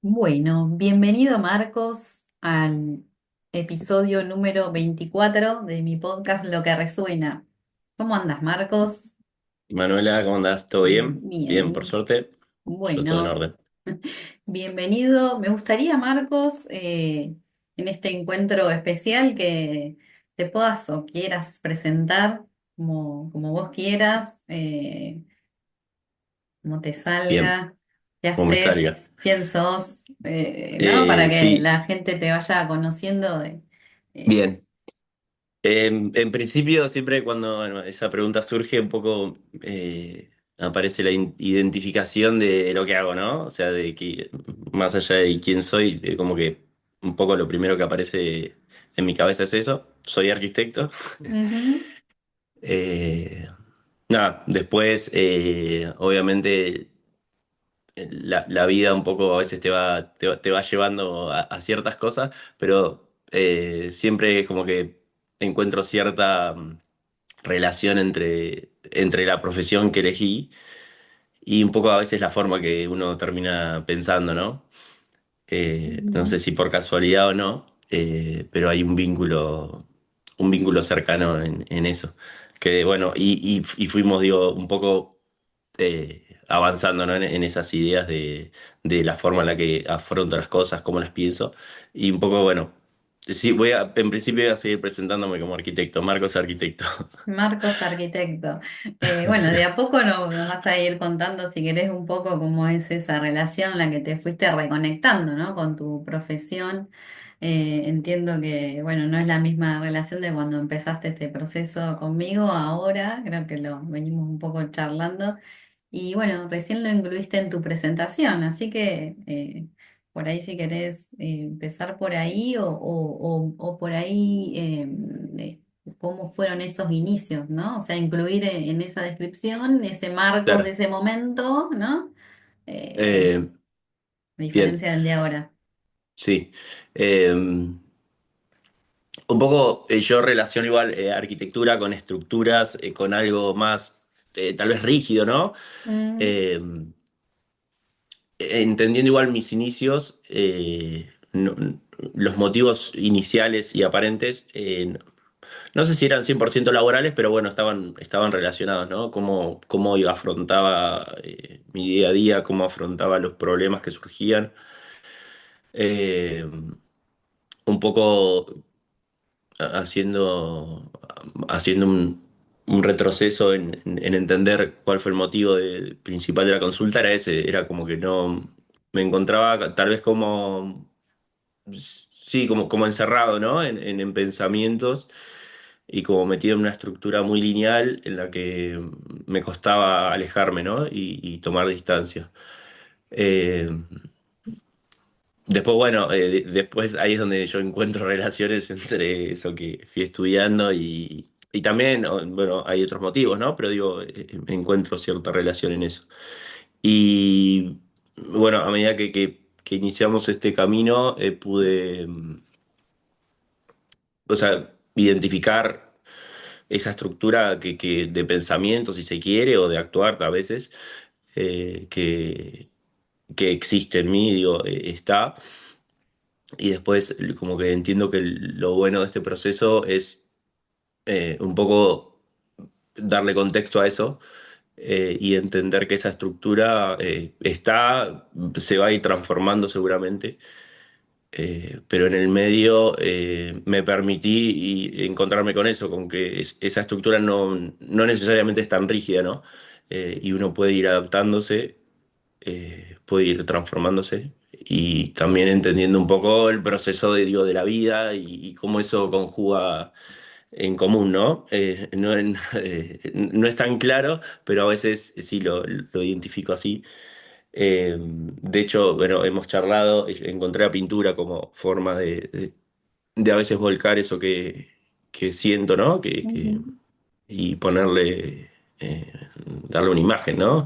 Bueno, bienvenido Marcos al episodio número 24 de mi podcast Lo que resuena. ¿Cómo andas, Marcos? Manuela, ¿cómo andás? ¿Todo bien? Bien, por Bien, suerte. Yo todo en bueno, orden. bienvenido. Me gustaría, Marcos, en este encuentro especial que te puedas o quieras presentar como vos quieras, como te Bien, salga, qué como me haces, salga. quién sos, ¿no? Para que Sí, la gente te vaya conociendo. Eh, bien. En principio, siempre cuando bueno, esa pregunta surge, un poco aparece la identificación de lo que hago, ¿no? O sea, de que más allá de quién soy, como que un poco lo primero que aparece en mi cabeza es eso. Soy arquitecto. ujú, Eh, Nada, después, obviamente. La vida un poco a veces te va llevando a ciertas cosas, pero siempre como que encuentro cierta relación entre la profesión que elegí y un poco a veces la forma que uno termina pensando, ¿no? No sé ujú. si por casualidad o no, pero hay un vínculo cercano en eso. Que bueno, y fuimos, digo, un poco avanzando, ¿no? En esas ideas de la forma en la que afronto las cosas, cómo las pienso. Y un poco, bueno, sí, en principio voy a seguir presentándome como arquitecto, Marcos Arquitecto. Marcos, arquitecto. Bueno, de a poco nos vas a ir contando, si querés, un poco cómo es esa relación, la que te fuiste reconectando, ¿no? Con tu profesión. Entiendo que, bueno, no es la misma relación de cuando empezaste este proceso conmigo ahora, creo que lo venimos un poco charlando. Y bueno, recién lo incluiste en tu presentación, así que por ahí si querés empezar por ahí o por ahí cómo fueron esos inicios, ¿no? O sea, incluir en esa descripción ese Marcos de Claro. ese momento, ¿no? Eh, Eh, a Bien, diferencia del de ahora. sí. Un poco yo relaciono igual arquitectura con estructuras, con algo más tal vez rígido, ¿no? Mm, Eh, Entendiendo igual mis inicios, los motivos iniciales y aparentes, no sé si eran 100% laborales, pero bueno, estaban relacionados, ¿no? Cómo yo afrontaba mi día a día, cómo afrontaba los problemas que surgían. Eh, un poco haciendo un retroceso en entender cuál fue el motivo principal de la consulta, era ese, era como que no me encontraba tal vez como, sí, como encerrado, ¿no? En pensamientos y como metido en una estructura muy lineal en la que me costaba alejarme, ¿no? Y tomar distancia. Eh, Después, bueno, después ahí es donde yo encuentro relaciones entre eso que fui estudiando y también, bueno, hay otros motivos, ¿no? Pero digo, encuentro cierta relación en eso. Y bueno, a medida que iniciamos este camino, pude, o sea, identificar esa estructura de pensamiento, si se quiere, o de actuar a veces, que existe en mí, digo, está. Y después como que entiendo que lo bueno de este proceso es un poco darle contexto a eso y entender que esa estructura se va a ir transformando seguramente, pero en el medio me permití encontrarme con eso, con que esa estructura no necesariamente es tan rígida, ¿no? Y uno puede ir adaptándose, puede ir transformándose y también entendiendo un poco el proceso de, digo, de la vida y cómo eso conjuga en común, ¿no? No es tan claro, pero a veces sí lo identifico así. De hecho, bueno, hemos charlado, encontré la pintura como forma de a veces volcar eso que siento, ¿no? ujú, Y ponerle, eh, darle una imagen, ¿no?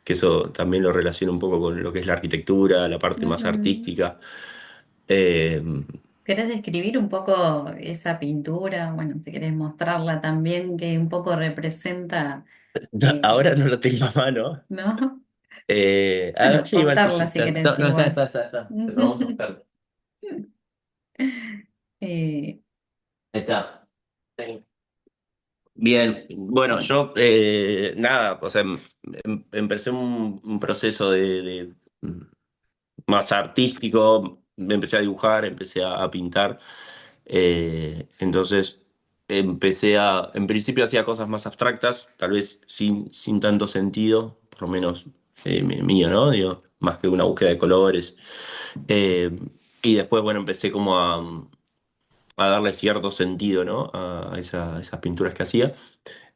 Que eso también lo relaciona un poco con lo que es la arquitectura, la parte más ujú. artística. Eh, ¿Querés describir un poco esa pintura? Bueno, si querés mostrarla también, que un poco representa, Ahora eh, no lo tengo a mano, ¿no? Ah, Bueno, sí, igual sí, contarla sí. si No, querés no, está, igual. está, está, está. Lo vamos a buscar. Eh, Está. Bien, bueno, yo nada, o sea, empecé un proceso más artístico, me empecé a dibujar, empecé a pintar, entonces en principio hacía cosas más abstractas, tal vez sin tanto sentido, por lo menos mío, ¿no? Digo, más que una búsqueda de colores. Eh, y después, bueno, empecé como a darle cierto sentido, ¿no? A esas pinturas que hacía.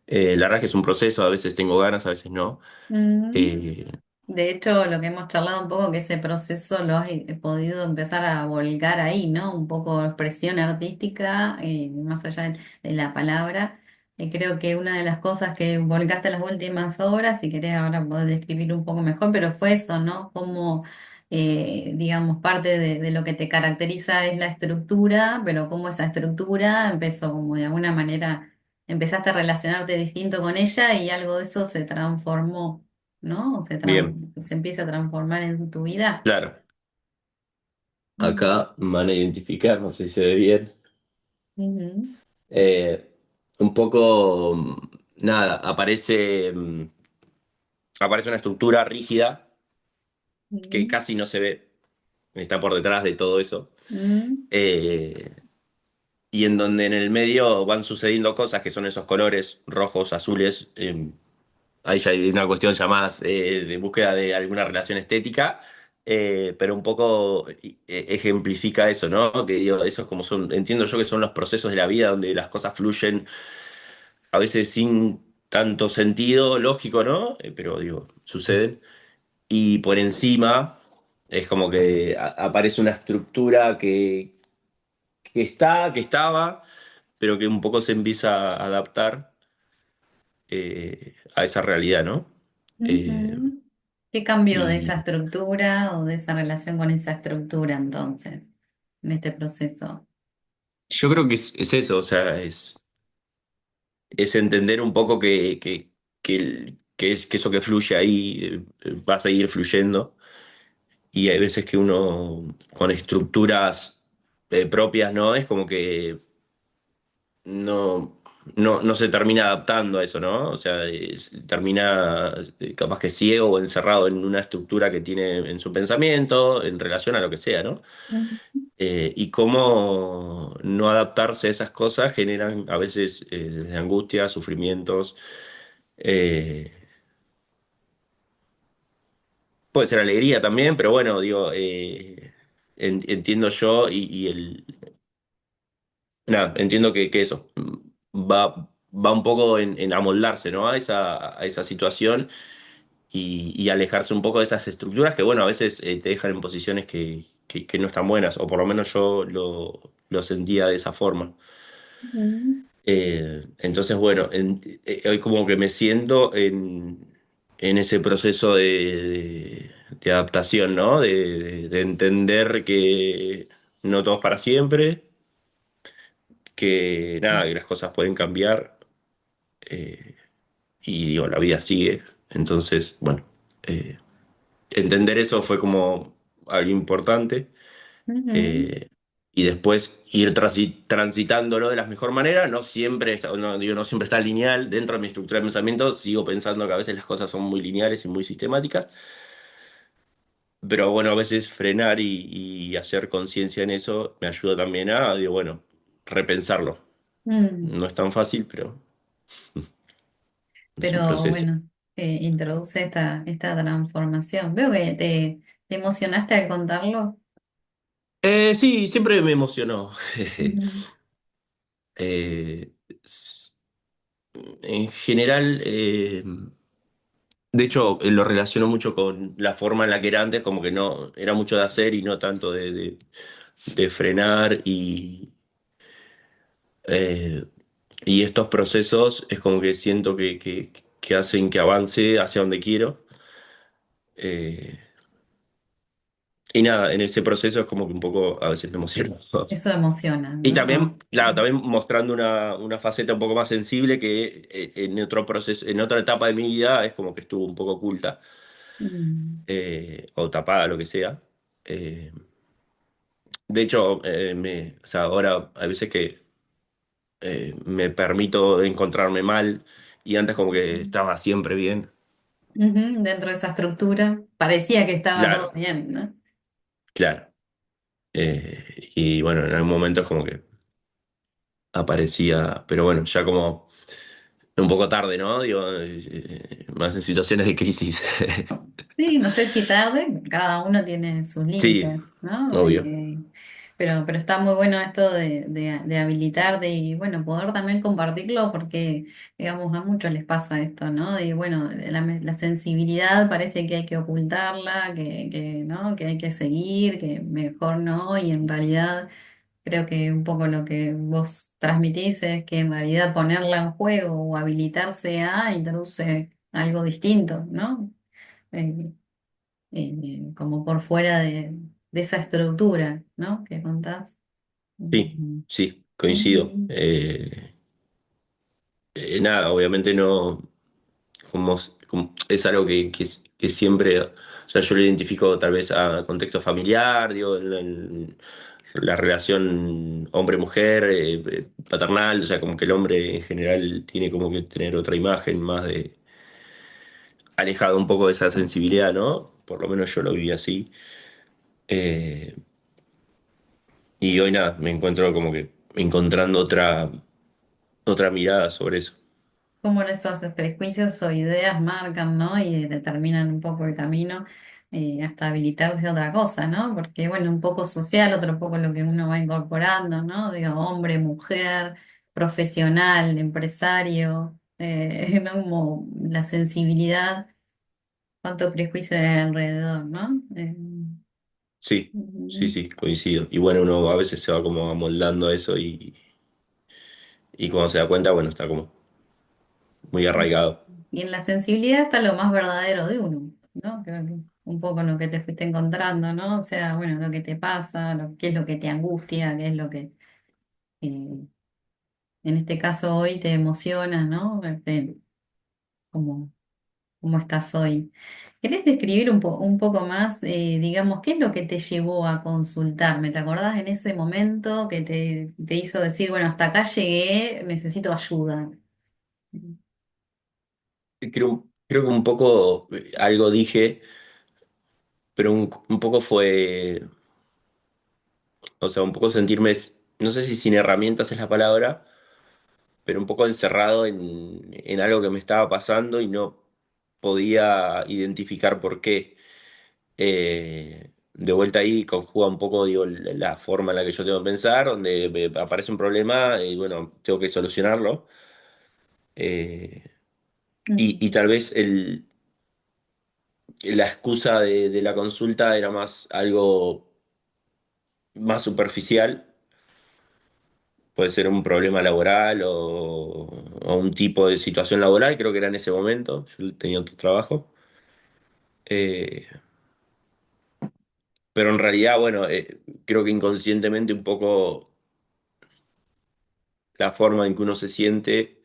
La verdad es que es un proceso, a veces tengo ganas, a veces no. mm. Eh, De hecho, lo que hemos charlado un poco, que ese proceso lo has podido empezar a volcar ahí, ¿no? Un poco expresión artística, más allá de la palabra. Creo que una de las cosas que volcaste en las últimas obras, si querés ahora poder describir un poco mejor, pero fue eso, ¿no? Como, digamos, parte de lo que te caracteriza es la estructura, pero cómo esa estructura empezó como de alguna manera, empezaste a relacionarte distinto con ella y algo de eso se transformó, ¿no? bien, Se empieza a transformar en tu vida. claro. Mm, Acá me van a identificar, no sé si se ve bien. ujú, Eh, un poco, nada, aparece una estructura rígida que ujú, casi no se ve, está por detrás de todo eso. mm, Eh, y en donde en el medio van sucediendo cosas que son esos colores rojos, azules. Ahí ya hay una cuestión ya más de búsqueda de alguna relación estética, pero un poco ejemplifica eso, ¿no? Que digo, eso es como son, entiendo yo que son los procesos de la vida donde las cosas fluyen a veces sin tanto sentido lógico, ¿no? Pero digo, suceden. Y por encima es como que aparece una estructura que estaba, pero que un poco se empieza a adaptar a esa realidad, ¿no? Eh, ujú. ¿Qué cambió de esa y estructura o de esa relación con esa estructura entonces, en este proceso? yo creo que es eso, o sea, es entender un poco que eso que fluye ahí va a seguir fluyendo. Y hay veces que uno con estructuras propias, ¿no? Es como que no, no se termina adaptando a eso, ¿no? O sea, termina capaz que ciego o encerrado en una estructura que tiene en su pensamiento, en relación a lo que sea, ¿no? Ujú, Y cómo no adaptarse a esas cosas generan a veces desde angustias, sufrimientos, eh, puede ser alegría también, pero bueno, digo, entiendo yo nada, entiendo que eso va un poco en amoldarse, ¿no? A esa situación y alejarse un poco de esas estructuras que, bueno, a veces te dejan en posiciones que no están buenas, o por lo menos yo lo sentía de esa forma. ujú, Entonces, bueno, hoy como que me siento en ese proceso de adaptación, ¿no? De entender que no todo es para siempre, que nada, que las cosas pueden cambiar eh, y digo, la vida sigue. Entonces, bueno, eh, entender eso fue como algo importante. ujú, eh, y después ir transitándolo de la mejor manera. No siempre está, no, digo, no siempre está lineal. Dentro de mi estructura de pensamiento sigo pensando que a veces las cosas son muy lineales y muy sistemáticas, pero bueno, a veces frenar y hacer conciencia en eso me ayuda también a, digo, bueno, repensarlo. mm. No es tan fácil, pero es un Pero proceso. bueno, introduce esta transformación. Veo que te emocionaste al contarlo. Sí, siempre me emocionó. Ujú, Eh, s- en general, de hecho, lo relaciono mucho con la forma en la que era antes, como que no era mucho de hacer y no tanto de frenar eh, y estos procesos es como que siento que hacen que avance hacia donde quiero. Eh, y nada, en ese proceso es como que un poco a veces me emociono. eso emociona, Y ¿no? también, claro, también mostrando una faceta un poco más sensible que en otro proceso, en otra etapa de mi vida es como que estuvo un poco oculta. Mm. o tapada, lo que sea. Eh, de hecho, o sea, ahora hay veces que me permito encontrarme mal y antes como que estaba siempre bien. Ujú, dentro de esa estructura parecía que estaba todo Claro, bien, ¿no? claro. Y bueno, en algún momento es como que aparecía, pero bueno, ya como un poco tarde, ¿no? Digo, más en situaciones de crisis. Sí, no sé si tarde, cada uno tiene sus Sí, límites, ¿no? obvio. Pero está muy bueno esto de habilitarte y bueno, poder también compartirlo porque, digamos, a muchos les pasa esto, ¿no? Y bueno, la sensibilidad parece que hay que ocultarla, ¿no? Que hay que seguir, que mejor no, y en realidad creo que un poco lo que vos transmitís es que en realidad ponerla en juego o habilitarse a introduce algo distinto, ¿no? Eh, como por fuera de esa estructura, ¿no? Que contás. Sí, Ujú. sí, coincido. Ujú. Nada, obviamente no, es algo que siempre, o sea, yo lo identifico tal vez a contexto familiar, digo, la relación hombre-mujer, paternal, o sea, como que el hombre en general tiene como que tener otra imagen más de alejado un poco de esa sensibilidad, ¿no? Por lo menos yo lo viví así. Eh, y hoy nada, me encuentro como que encontrando otra mirada sobre eso. Cómo esos prejuicios o ideas marcan, ¿no? Y determinan un poco el camino hasta habilitar de otra cosa, ¿no? Porque, bueno, un poco social, otro poco lo que uno va incorporando, ¿no? Digo, hombre, mujer, profesional, empresario, ¿no? Como la sensibilidad, cuánto prejuicio hay alrededor, ¿no? Sí, sí, Ujú. sí, coincido. Y bueno, uno a veces se va como amoldando a eso y cuando se da cuenta, bueno, está como muy arraigado. Y en la sensibilidad está lo más verdadero de uno, ¿no? Creo que un poco lo que te fuiste encontrando, ¿no? O sea, bueno, lo que te pasa, qué es lo que te angustia, qué es lo que en este caso hoy te emociona, ¿no? Cómo, cómo estás hoy. ¿Querés describir un poco más, digamos, qué es lo que te llevó a consultarme? ¿Te acordás en ese momento que te hizo decir, bueno, hasta acá llegué, necesito ayuda? Creo que un poco algo dije, pero un poco fue, o sea, un poco sentirme, no sé si sin herramientas es la palabra, pero un poco encerrado en algo que me estaba pasando y no podía identificar por qué. De vuelta ahí conjuga un poco, digo, la forma en la que yo tengo que pensar, donde me aparece un problema y bueno, tengo que solucionarlo. Eh, Mm, y tal vez la excusa de la consulta era más algo más superficial, puede ser un problema laboral o un tipo de situación laboral, creo que era en ese momento, yo tenía otro trabajo. Eh, pero en realidad, bueno, creo que inconscientemente un poco la forma en que uno se siente,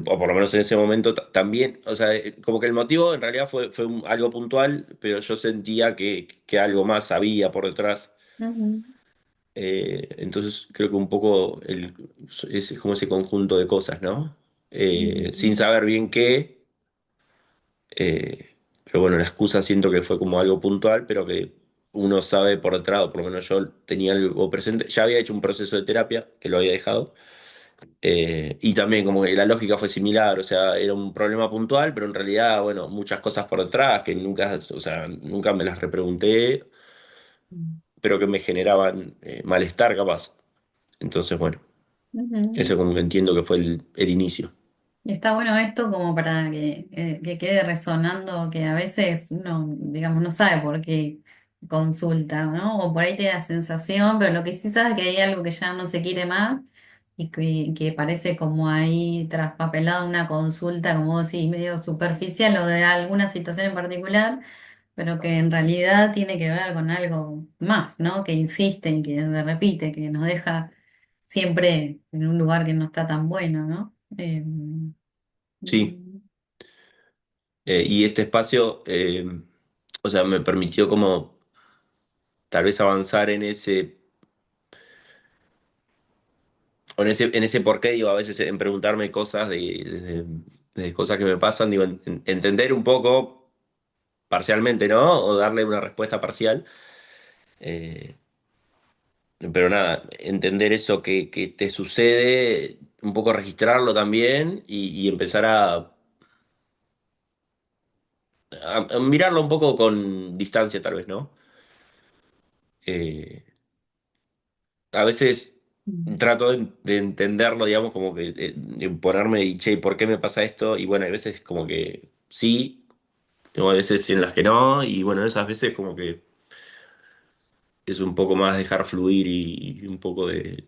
o por lo menos en ese momento también, o sea, como que el motivo en realidad fue algo puntual, pero yo sentía que algo más había por detrás. ujú, Entonces creo que un poco es como ese conjunto de cosas, ¿no? Sin ujú, saber bien qué, pero bueno, la excusa siento que fue como algo puntual, pero que uno sabe por detrás, o por lo menos yo tenía algo presente. Ya había hecho un proceso de terapia, que lo había dejado, y también como que la lógica fue similar, o sea, era un problema puntual, pero en realidad, bueno, muchas cosas por detrás que nunca, o sea, nunca me las repregunté, pero que me generaban malestar capaz. Entonces, bueno. ujú. Eso como que entiendo que fue el inicio. Y está bueno esto como para que quede resonando, que a veces uno, digamos, no sabe por qué consulta, ¿no? O por ahí te da sensación, pero lo que sí sabes es que hay algo que ya no se quiere más y que parece como ahí traspapelado una consulta, como vos decís, medio superficial o de alguna situación en particular, pero que en realidad tiene que ver con algo más, ¿no? Que insiste y que se repite, que nos deja siempre en un lugar que no está tan bueno, ¿no? Sí, Mm, Y este espacio, o sea, me permitió como tal vez avanzar en ese porqué, digo, a veces en preguntarme cosas de cosas que me pasan, digo, entender un poco parcialmente, ¿no? O darle una respuesta parcial. Eh, pero nada, entender eso que te sucede, un poco registrarlo también y empezar a mirarlo un poco con distancia, tal vez, ¿no? Eh, a veces Mm. trato de entenderlo, digamos, como que de ponerme y, che, ¿por qué me pasa esto? Y bueno, hay veces como que sí, o hay veces en las que no, y bueno, esas veces como que es un poco más dejar fluir y un poco de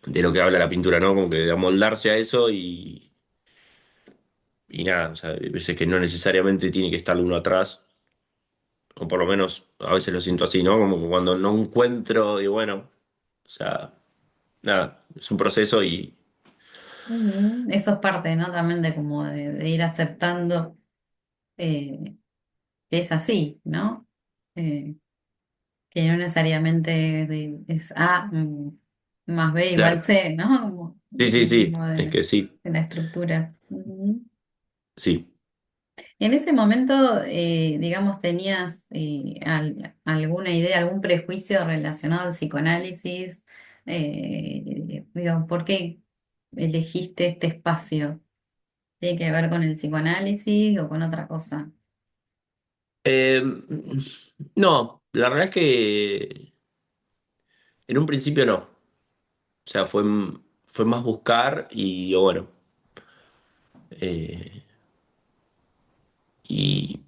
lo que habla la pintura, ¿no? Como que de amoldarse a eso y nada, o sea, hay veces que no necesariamente tiene que estar uno atrás, o por lo menos a veces lo siento así, ¿no? Como que cuando no encuentro, y bueno, o sea, nada, es un proceso y Ujú. Eso es parte, ¿no? También de como de ir aceptando que es así, ¿no? Eh, que no necesariamente es A más B igual claro, C, ¿no? Como sí, sí, sí, mismo es que sí, de la estructura. Ujú. sí. En ese momento, digamos, ¿tenías alguna idea, algún prejuicio relacionado al psicoanálisis? Digo, ¿por qué elegiste este espacio? ¿Tiene que ver con el psicoanálisis o con otra cosa? Eh, no, la verdad es que en un principio no, o sea, fue más buscar y bueno, eh, y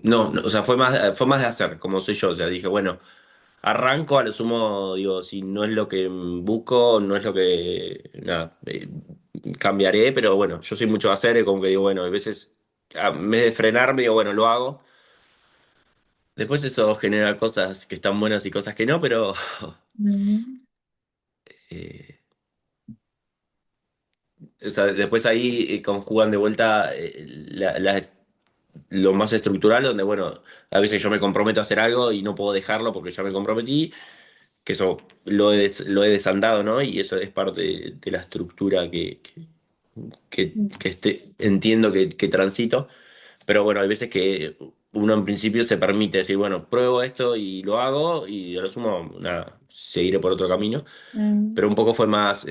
no, o sea, fue más de hacer, como soy yo, o sea, dije, bueno. Arranco a lo sumo, digo, si no es lo que busco, no es lo que, nada, cambiaré, pero bueno, yo soy mucho de hacer, y como que digo, bueno, a veces, en vez de frenarme, digo, bueno, lo hago. Después eso genera cosas que están buenas y cosas que no, pero Ujú. eh, o sea, después ahí conjugan de vuelta lo más estructural, donde, bueno, a veces yo me comprometo a hacer algo y no puedo dejarlo porque ya me comprometí, que eso lo he desandado, ¿no? Y eso es parte de la estructura entiendo que transito. Pero bueno, hay veces que uno en principio se permite decir, bueno, pruebo esto y lo hago y a lo sumo, nada, seguiré por otro camino. Mm. Pero un poco fue más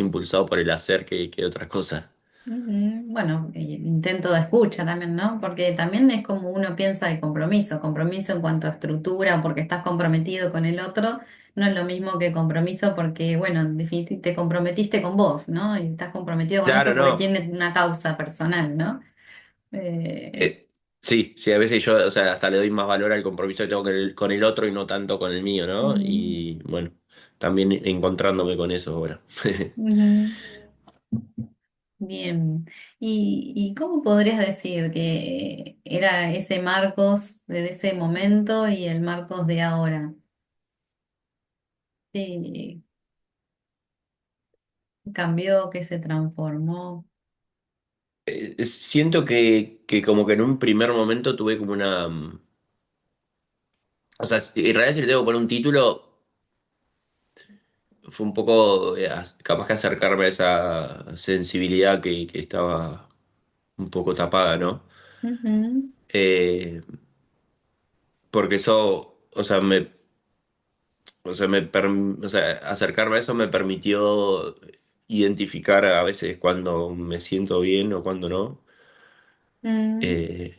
impulsado por el hacer que otra cosa. Ujú. Bueno, intento de escucha también, ¿no? Porque también es como uno piensa de compromiso, compromiso en cuanto a estructura, porque estás comprometido con el otro, no es lo mismo que compromiso porque, bueno, en definitiva te comprometiste con vos, ¿no? Y estás comprometido con Claro, esto porque no. tiene una causa personal, ¿no? Eh, Eh, sí, sí, a veces yo, o sea, hasta le doy más valor al compromiso que tengo con el otro y no tanto con el mío, ¿no? ujú, Y bueno, también encontrándome con eso ahora. ujú. Bien. Y cómo podrías decir que era ese Marcos de ese momento y el Marcos de ahora? Sí, cambió, que se transformó. Siento que como que en un primer momento tuve como una... o sea, en realidad si le tengo que poner un título, fue un poco capaz que acercarme a esa sensibilidad que estaba un poco tapada, ¿no? Ujú, Eh, porque eso, o sea, acercarme a eso me permitió identificar a veces cuando me siento bien o cuando no. mm, Eh,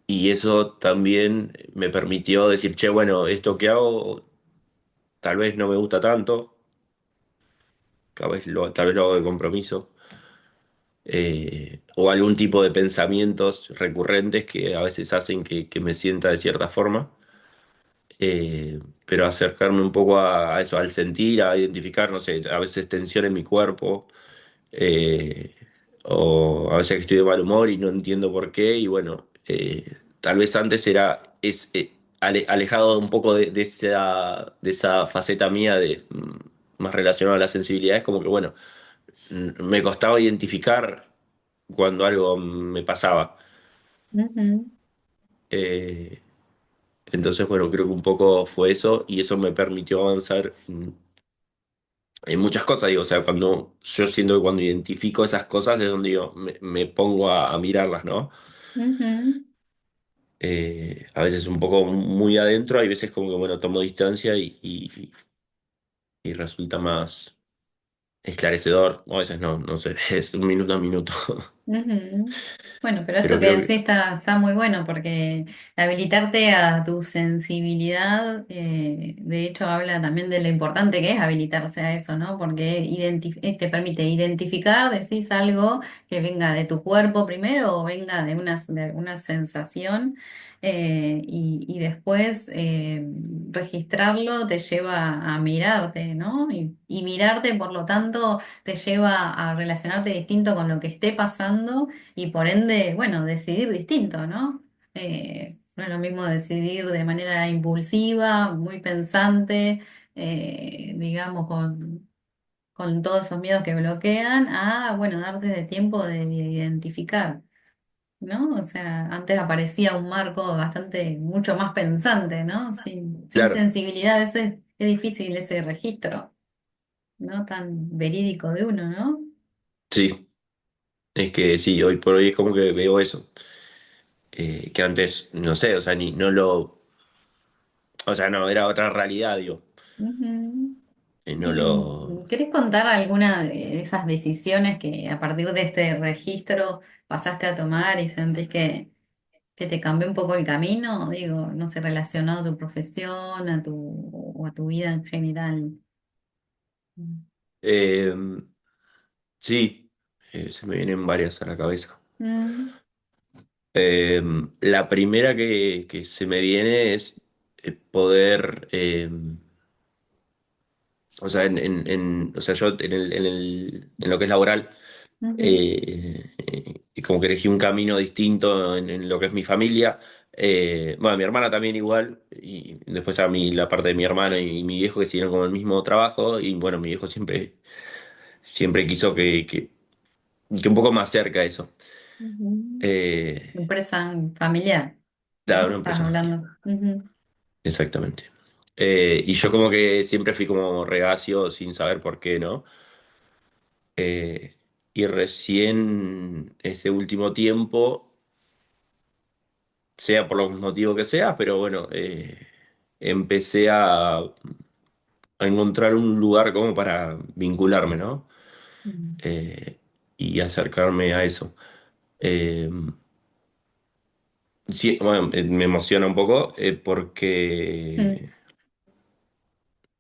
y eso también me permitió decir, che, bueno, esto que hago tal vez no me gusta tanto, tal vez lo hago de compromiso, o algún tipo de pensamientos recurrentes que a veces hacen que me sienta de cierta forma. Pero acercarme un poco a eso, al sentir, a identificar, no sé, a veces tensión en mi cuerpo, eh, o a veces que estoy de mal humor y no entiendo por qué, y bueno, tal vez antes alejado un poco de esa faceta mía más relacionada a la sensibilidad, es como que bueno, me costaba identificar. cuando algo me pasaba. Ujú, Eh, entonces, bueno, creo que un poco fue eso y eso me permitió avanzar en muchas cosas. Digo, o sea, cuando yo siento que cuando identifico esas cosas es donde yo me pongo a mirarlas, ¿no? ujú, A veces un poco muy adentro, hay veces como que, bueno, tomo distancia y resulta más esclarecedor. O a veces no, no sé, es un minuto a minuto. ujú. Bueno, pero esto Pero que creo decís que, está muy bueno porque habilitarte a tu sensibilidad, de hecho, habla también de lo importante que es habilitarse a eso, ¿no? Porque te permite identificar, decís algo que venga de tu cuerpo primero o venga de alguna sensación, y después registrarlo te lleva a mirarte, ¿no? Y mirarte, por lo tanto, te lleva a relacionarte distinto con lo que esté pasando y por ende, bueno, decidir distinto, ¿no? No es lo mismo decidir de manera impulsiva, muy pensante, digamos, con todos esos miedos que bloquean, a, bueno, darte de tiempo de identificar, ¿no? O sea, antes aparecía un marco bastante, mucho más pensante, ¿no? Sin claro, sensibilidad a veces es difícil ese registro, ¿no? Tan verídico de uno, ¿no? sí, es que sí, hoy por hoy es como que veo eso. Que antes, no sé, o sea, ni no lo, o sea, no, era otra realidad, digo. Ujú. No ¿Y lo. querés contar alguna de esas decisiones que a partir de este registro pasaste a tomar y sentís que te cambió un poco el camino? Digo, no sé, relacionado a tu profesión, o a tu vida en general. eh, sí, se me vienen varias a la cabeza. Mm, Eh, la primera que se me viene es poder, o sea, o sea, yo en lo que es laboral, ujú, y como que elegí un camino distinto en lo que es mi familia. Bueno, mi hermana también igual, y después está la parte de mi hermano y mi viejo que siguieron con el mismo trabajo, y bueno, mi viejo siempre quiso que un poco más cerca eso. ujú. Eh, Empresa familiar, Claro, ¿no? una Estás empresa familiar. hablando. Ujú, Exactamente. Y yo como que siempre fui como reacio sin saber por qué, ¿no? Eh, y recién este último tiempo, sea por los motivos que sea, pero bueno, empecé a encontrar un lugar como para vincularme, ¿no? ujú, Eh, y acercarme a eso. Eh, sí, bueno, me emociona un poco mm, porque,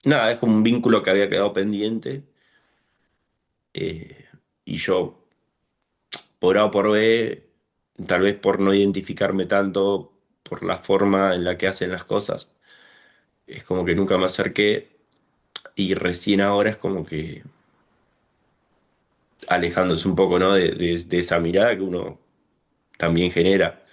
nada, es como un vínculo que había quedado pendiente. Y yo, por A o por B, tal vez por no identificarme tanto por la forma en la que hacen las cosas, es como que nunca me acerqué y recién ahora es como que alejándose un poco, ¿no? De esa mirada que uno también genera,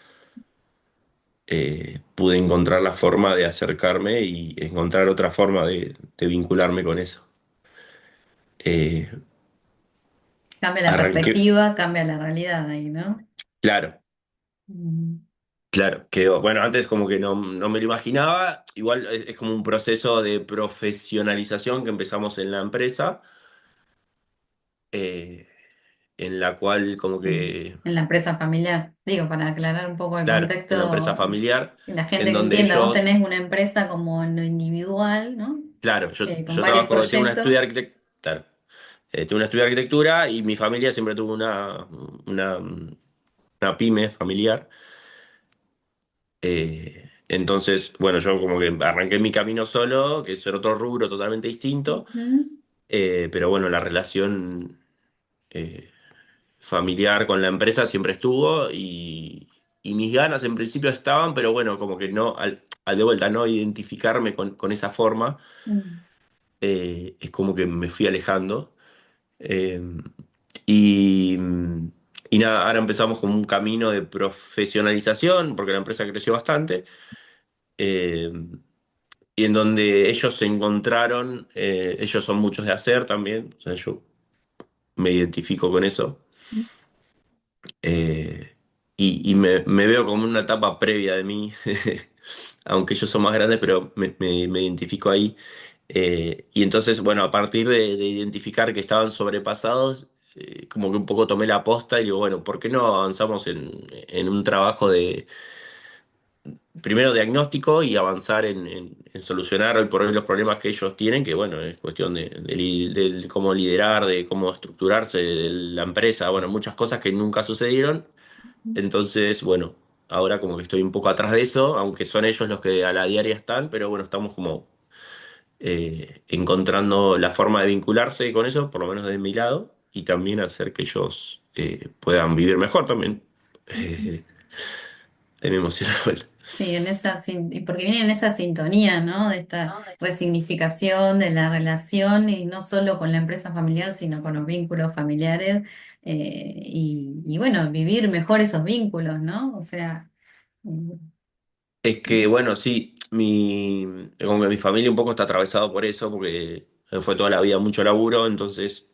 pude encontrar la forma de acercarme y encontrar otra forma de vincularme con eso. Eh, Cambia la Arranqué, perspectiva, cambia la realidad ahí, ¿no? claro. Mm, Claro, quedó. Bueno, antes como que no me lo imaginaba. Igual es como un proceso de profesionalización que empezamos en la empresa, eh, en la cual como que, en la empresa familiar. Digo, para aclarar un poco el claro, en la empresa contexto, familiar, y la en gente que donde entienda, vos ellos, tenés una empresa como en lo individual, ¿no? claro, Con yo varios trabajo, tengo una estudio de proyectos. arquitectura, claro, tengo una estudio de arquitectura y mi familia siempre tuvo una pyme familiar. Entonces, bueno, yo como que arranqué mi camino solo, que es otro rubro totalmente distinto. Ujú, Pero bueno, la relación eh, familiar con la empresa siempre estuvo y mis ganas en principio estaban, pero bueno, como que no, al de vuelta no identificarme con esa forma, mm, es como que me fui alejando. Eh, y, y nada, ahora empezamos con un camino de profesionalización, porque la empresa creció bastante, eh, y en donde ellos se encontraron, ellos son muchos de hacer también, o sea, yo me identifico con eso. Eh, y me veo como una etapa previa de mí, aunque ellos son más grandes, pero me identifico ahí. Y entonces, bueno, a partir de identificar que estaban sobrepasados, como que un poco tomé la posta y digo, bueno, ¿por qué no avanzamos en un trabajo de, primero diagnóstico y avanzar en solucionar hoy por hoy los problemas que ellos tienen, que bueno, es cuestión de cómo liderar, de cómo estructurarse de la empresa, bueno, muchas cosas que nunca sucedieron. Entonces, bueno, ahora como que estoy un poco atrás de eso, aunque son ellos los que a la diaria están, pero bueno, estamos como encontrando la forma de vincularse con eso, por lo menos de mi lado, y también hacer que ellos puedan vivir mejor también. Ujú. Eh, me emociona. Bueno. Sí, y porque viene en esa sintonía, ¿no? De esta resignificación de la relación y no solo con la empresa familiar, sino con los vínculos familiares y bueno, vivir mejor esos vínculos, ¿no? O sea, mm, Es que, bueno, sí, como que mi familia un poco está atravesado por eso, porque fue toda la vida mucho laburo, entonces,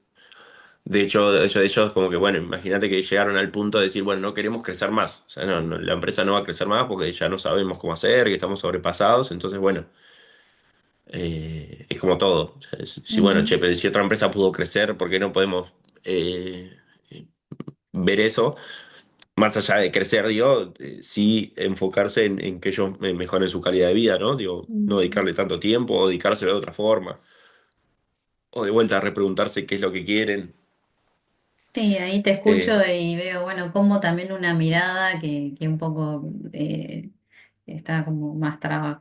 de hecho, como que, bueno, imagínate que llegaron al punto de decir, bueno, no queremos crecer más, o sea, la empresa no va a crecer más porque ya no sabemos cómo hacer, que estamos sobrepasados, entonces, bueno, es como todo. O sea, si, bueno, che, ujú. pero si otra empresa pudo crecer, ¿por qué no podemos eh, ver eso? Más allá de crecer, digo, sí enfocarse en que ellos mejoren su calidad de vida, ¿no? Digo, no Ujú. dedicarle tanto tiempo o dedicárselo de otra forma. O de vuelta a repreguntarse qué es lo que quieren. Sí, ahí te escucho Eh, y veo, bueno, como también una mirada que un poco está como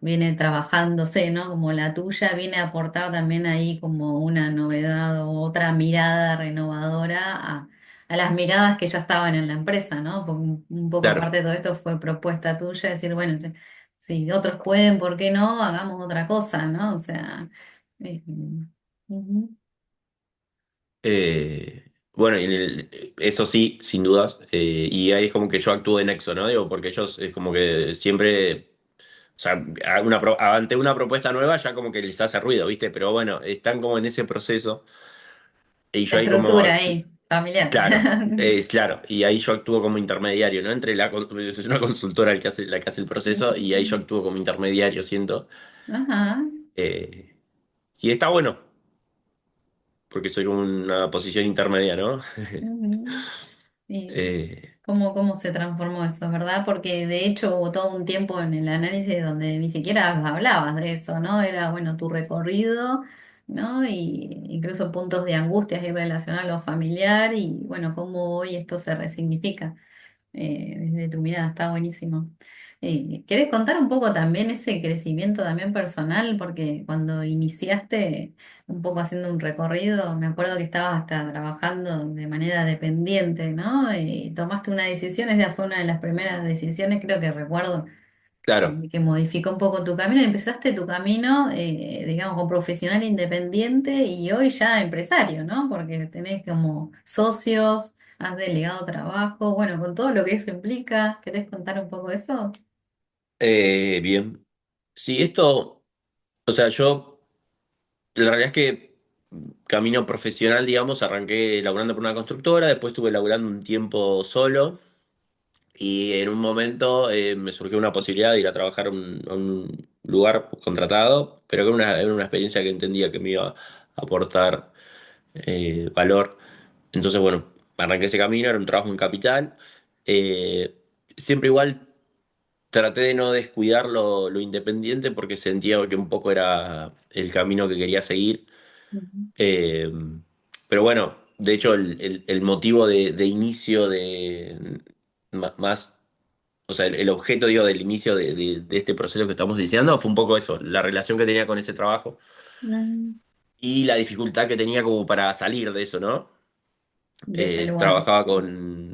viene trabajándose, ¿no? Como la tuya viene a aportar también ahí como una novedad o otra mirada renovadora a las miradas que ya estaban en la empresa, ¿no? Porque un poco claro, parte de todo esto fue propuesta tuya, decir, bueno, si otros pueden, ¿por qué no? Hagamos otra cosa, ¿no? O sea, eh, ujú, bueno, eso sí, sin dudas. Y ahí es como que yo actúo de nexo, ¿no? Digo, porque ellos es como que siempre, o sea, ante una propuesta nueva ya como que les hace ruido, ¿viste? Pero bueno, están como en ese proceso. Y la yo ahí como estructura ahí, familiar. claro, es claro, y ahí yo actúo como intermediario, ¿no? Es una consultora la que hace el proceso, y ahí yo Ujú. actúo como intermediario, siento. Ajá. Eh, y está bueno, porque soy como una posición intermedia, ¿no? Ujú. ¿Y Eh, cómo se transformó eso, verdad? Porque de hecho hubo todo un tiempo en el análisis donde ni siquiera hablabas de eso, ¿no? Era, bueno, tu recorrido, ¿no? Y incluso puntos de angustias y relacionados a lo familiar y, bueno, cómo hoy esto se resignifica desde tu mirada, está buenísimo. ¿Querés contar un poco también ese crecimiento también personal? Porque cuando iniciaste un poco haciendo un recorrido, me acuerdo que estabas hasta trabajando de manera dependiente, ¿no? Y tomaste una decisión, esa fue una de las primeras decisiones, creo que recuerdo, claro, que modificó un poco tu camino y empezaste tu camino, digamos, como profesional independiente y hoy ya empresario, ¿no? Porque tenés como socios, has delegado trabajo, bueno, con todo lo que eso implica, ¿querés contar un poco eso? bien. Sí, esto, o sea, yo, la realidad es que camino profesional, digamos, arranqué laburando por una constructora, después estuve laburando un tiempo solo. Y en un momento me surgió una posibilidad de ir a trabajar a un lugar contratado, pero que era una experiencia que entendía que me iba a aportar valor. Entonces, bueno, arranqué ese camino, era un trabajo en capital. Eh, siempre igual traté de no descuidar lo independiente porque sentía que un poco era el camino que quería seguir. Ujú. Eh, pero bueno, de hecho, el motivo de inicio más, o sea, el objeto, digo, del inicio de este proceso que estamos iniciando fue un poco eso, la relación que tenía con ese trabajo Mm, y la dificultad que tenía como para salir de eso, ¿no? de ese lugar.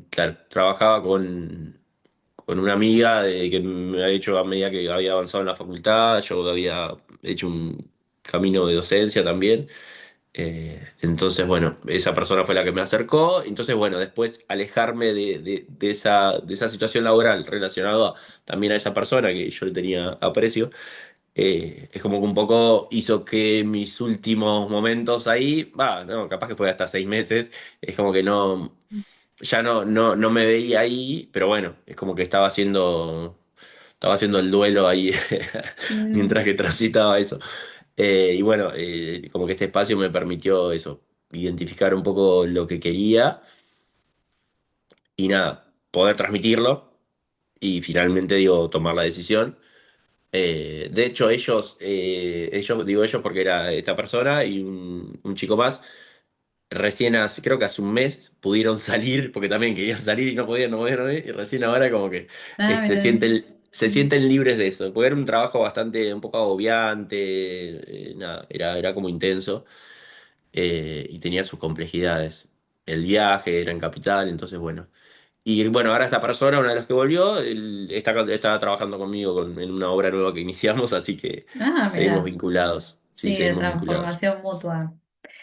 Claro, trabajaba con una amiga que me había hecho a medida que había avanzado en la facultad, yo había hecho un camino de docencia también. Entonces, bueno, esa persona fue la que me acercó. Entonces, bueno, después alejarme de esa situación laboral relacionado también a esa persona que yo le tenía aprecio, es como que un poco hizo que mis últimos momentos ahí, va, no, capaz que fue hasta 6 meses, es como que no. ya no me veía ahí, pero bueno, es como que estaba haciendo el duelo ahí mientras Mm. que transitaba eso. Y bueno, como que este espacio me permitió eso, identificar un poco lo que quería y nada, poder transmitirlo y finalmente, digo, tomar la decisión. De hecho, ellos, digo ellos porque era esta persona y un chico más, recién hace, creo que hace un mes pudieron salir, porque también querían salir y no podían, y recién ahora como que Ah, se mira. se sienten libres de eso, porque era un trabajo bastante, un poco agobiante, nada, era como intenso, y tenía sus complejidades. El viaje era en capital, entonces bueno. Y bueno, ahora esta persona, una de las que volvió, él está trabajando conmigo en una obra nueva que iniciamos, así que Ah, seguimos mira. vinculados. Sí, Sí, de seguimos vinculados. transformación mutua.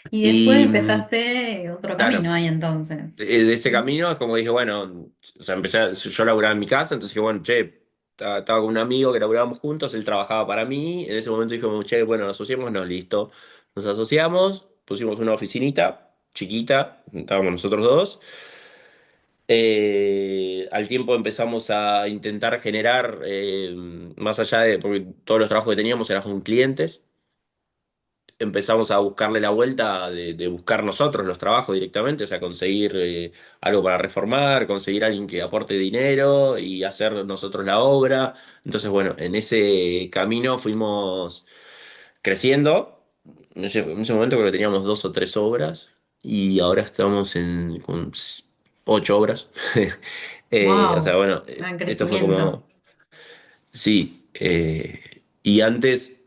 Y después Y empezaste otro claro, camino ahí entonces. de ese camino es como dije, bueno, o sea, yo laburaba en mi casa, entonces dije, bueno, che, estaba con un amigo que laburábamos juntos, él trabajaba para mí, en ese momento dije, bueno, che, bueno, asociémonos, listo. Nos asociamos, pusimos una oficinita chiquita, estábamos nosotros dos. Al tiempo empezamos a intentar generar, más allá de, porque todos los trabajos que teníamos eran con clientes, empezamos a buscarle la vuelta de buscar nosotros los trabajos directamente, o sea, conseguir algo para reformar, conseguir alguien que aporte dinero y hacer nosotros la obra. Entonces, bueno, en ese camino fuimos creciendo. En ese momento creo que teníamos 2 o 3 obras y ahora estamos con 8 obras. O sea, Wow, bueno, gran esto fue como, crecimiento. sí, y antes,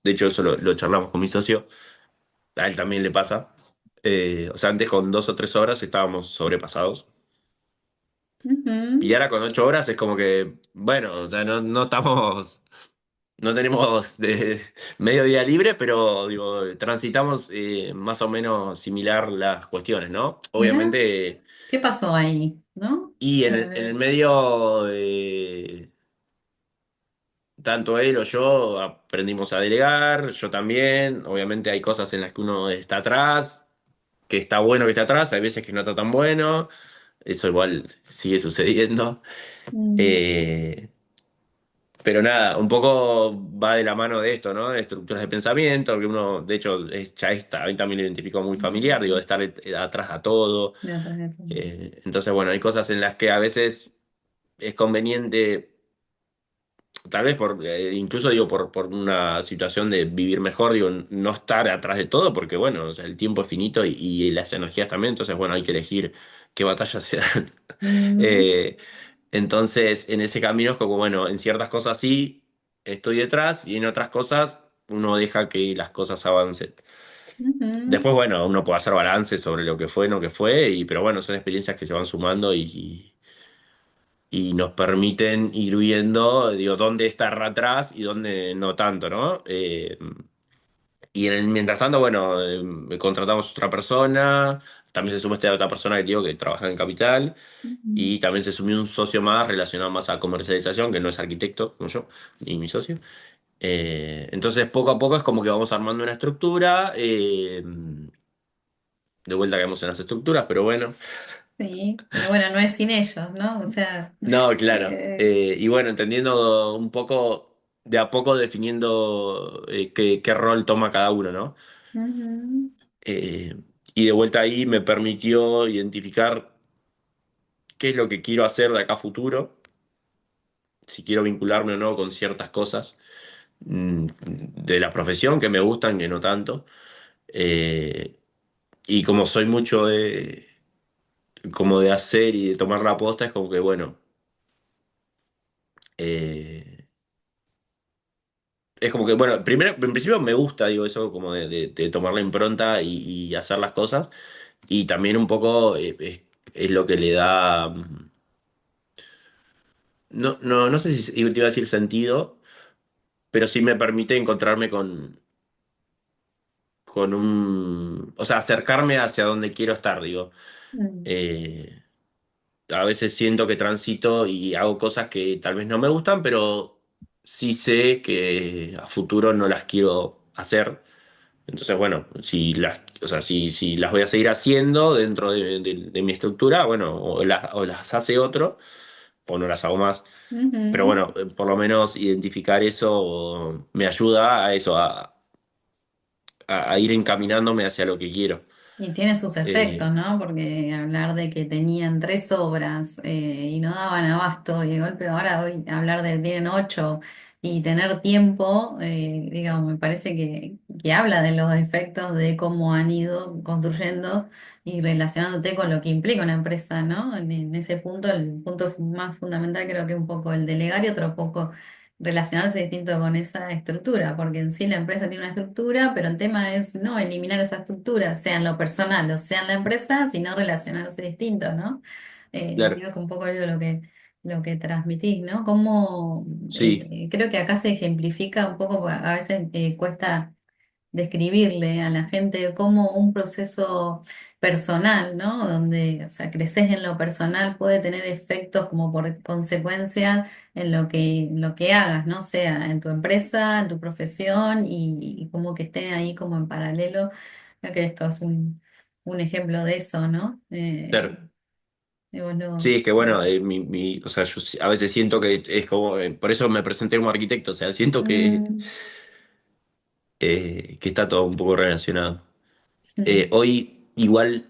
de hecho eso lo charlamos con mi socio, a él también le pasa. O sea, antes con 2 o 3 horas estábamos sobrepasados. Y Ujú. ahora con 8 horas es como que, bueno, o sea, no estamos, no tenemos medio día libre, pero digo, transitamos más o menos similar las cuestiones, ¿no? Mira, Obviamente, ¿qué pasó ahí? ¿No? y en el medio, tanto él o yo aprendimos a delegar, yo también. Obviamente hay cosas en las que uno está atrás, que está bueno que esté atrás, hay veces que no está tan bueno. Eso igual sigue sucediendo. Mm, Eh, pero nada, un poco va de la mano de esto, ¿no? De estructuras de pensamiento, que uno, de hecho, ya está, a mí también lo identifico muy familiar, digo, de estar atrás a todo. de atrás de eso. Entonces, bueno, hay cosas en las que a veces es conveniente. Tal vez incluso digo, por una situación de vivir mejor, digo, no estar atrás de todo, porque bueno, o sea, el tiempo es finito y las energías también, entonces bueno, hay que elegir qué batallas se dan. Mm, Eh, entonces, en ese camino es como, bueno, en ciertas cosas sí estoy detrás y en otras cosas uno deja que las cosas avancen. ujú, Después, bueno, uno puede hacer balance sobre lo que fue, no que fue, pero bueno, son experiencias que se van sumando y nos permiten ir viendo, digo, dónde estar atrás y dónde no tanto, ¿no? Y mientras tanto, bueno, contratamos otra persona, también se sumó esta otra persona que digo que trabaja en Capital, ujú. y también se sumió un socio más relacionado más a comercialización, que no es arquitecto como yo, ni mi socio. Entonces, poco a poco es como que vamos armando una estructura, de vuelta caemos en las estructuras, pero bueno. Sí, pero bueno, no es sin ellos, ¿no? O sea, No, claro. eh, Y bueno, entendiendo un poco, de a poco definiendo qué rol toma cada uno, ¿no? ujú, Eh, y de vuelta ahí me permitió identificar qué es lo que quiero hacer de acá a futuro, si quiero vincularme o no con ciertas cosas de la profesión que me gustan, que no tanto. Eh, y como soy mucho como de hacer y de tomar la posta, es como que, bueno. eh, Es como que, bueno, primero, en principio me gusta, digo, eso como de tomar la impronta y hacer las cosas. Y también un poco es lo que le da, no sé si te iba a decir sentido, pero sí me permite encontrarme o sea, acercarme hacia donde quiero estar, digo. mm, Eh, a veces siento que transito y hago cosas que tal vez no me gustan, pero sí sé que a futuro no las quiero hacer. Entonces, bueno, o sea, si las voy a seguir haciendo dentro de mi estructura, bueno, o las hace otro, o no las hago más. Pero Ujú. bueno, por lo menos identificar eso me ayuda a eso, a ir encaminándome hacia lo que quiero. Y tiene sus Eh, efectos, ¿no? Porque hablar de que tenían 3 obras y no daban abasto, y de golpe ahora hoy hablar de que tienen 8 y tener tiempo, digamos, me parece que habla de los efectos de cómo han ido construyendo y relacionándote con lo que implica una empresa, ¿no? En ese punto, el punto más fundamental creo que es un poco el delegar y otro poco relacionarse distinto con esa estructura, porque en sí la empresa tiene una estructura, pero el tema es no eliminar esa estructura, sea en lo personal o sea en la empresa, sino relacionarse distinto, ¿no? claro, Creo que un poco es lo que transmitís, ¿no? Como sí, creo que acá se ejemplifica un poco, a veces cuesta describirle a la gente como un proceso personal, ¿no? Donde, o sea, creces en lo personal puede tener efectos como por consecuencia en lo que hagas, ¿no? Sea en tu empresa, en tu profesión y como que estén ahí como en paralelo. Creo que esto es un ejemplo de eso, ¿no? claro. Y vos lo- Sí, es que bueno, o sea, a veces siento que es como, por eso me presenté como arquitecto, o sea, siento Mm, que está todo un poco relacionado. mm, Hoy igual,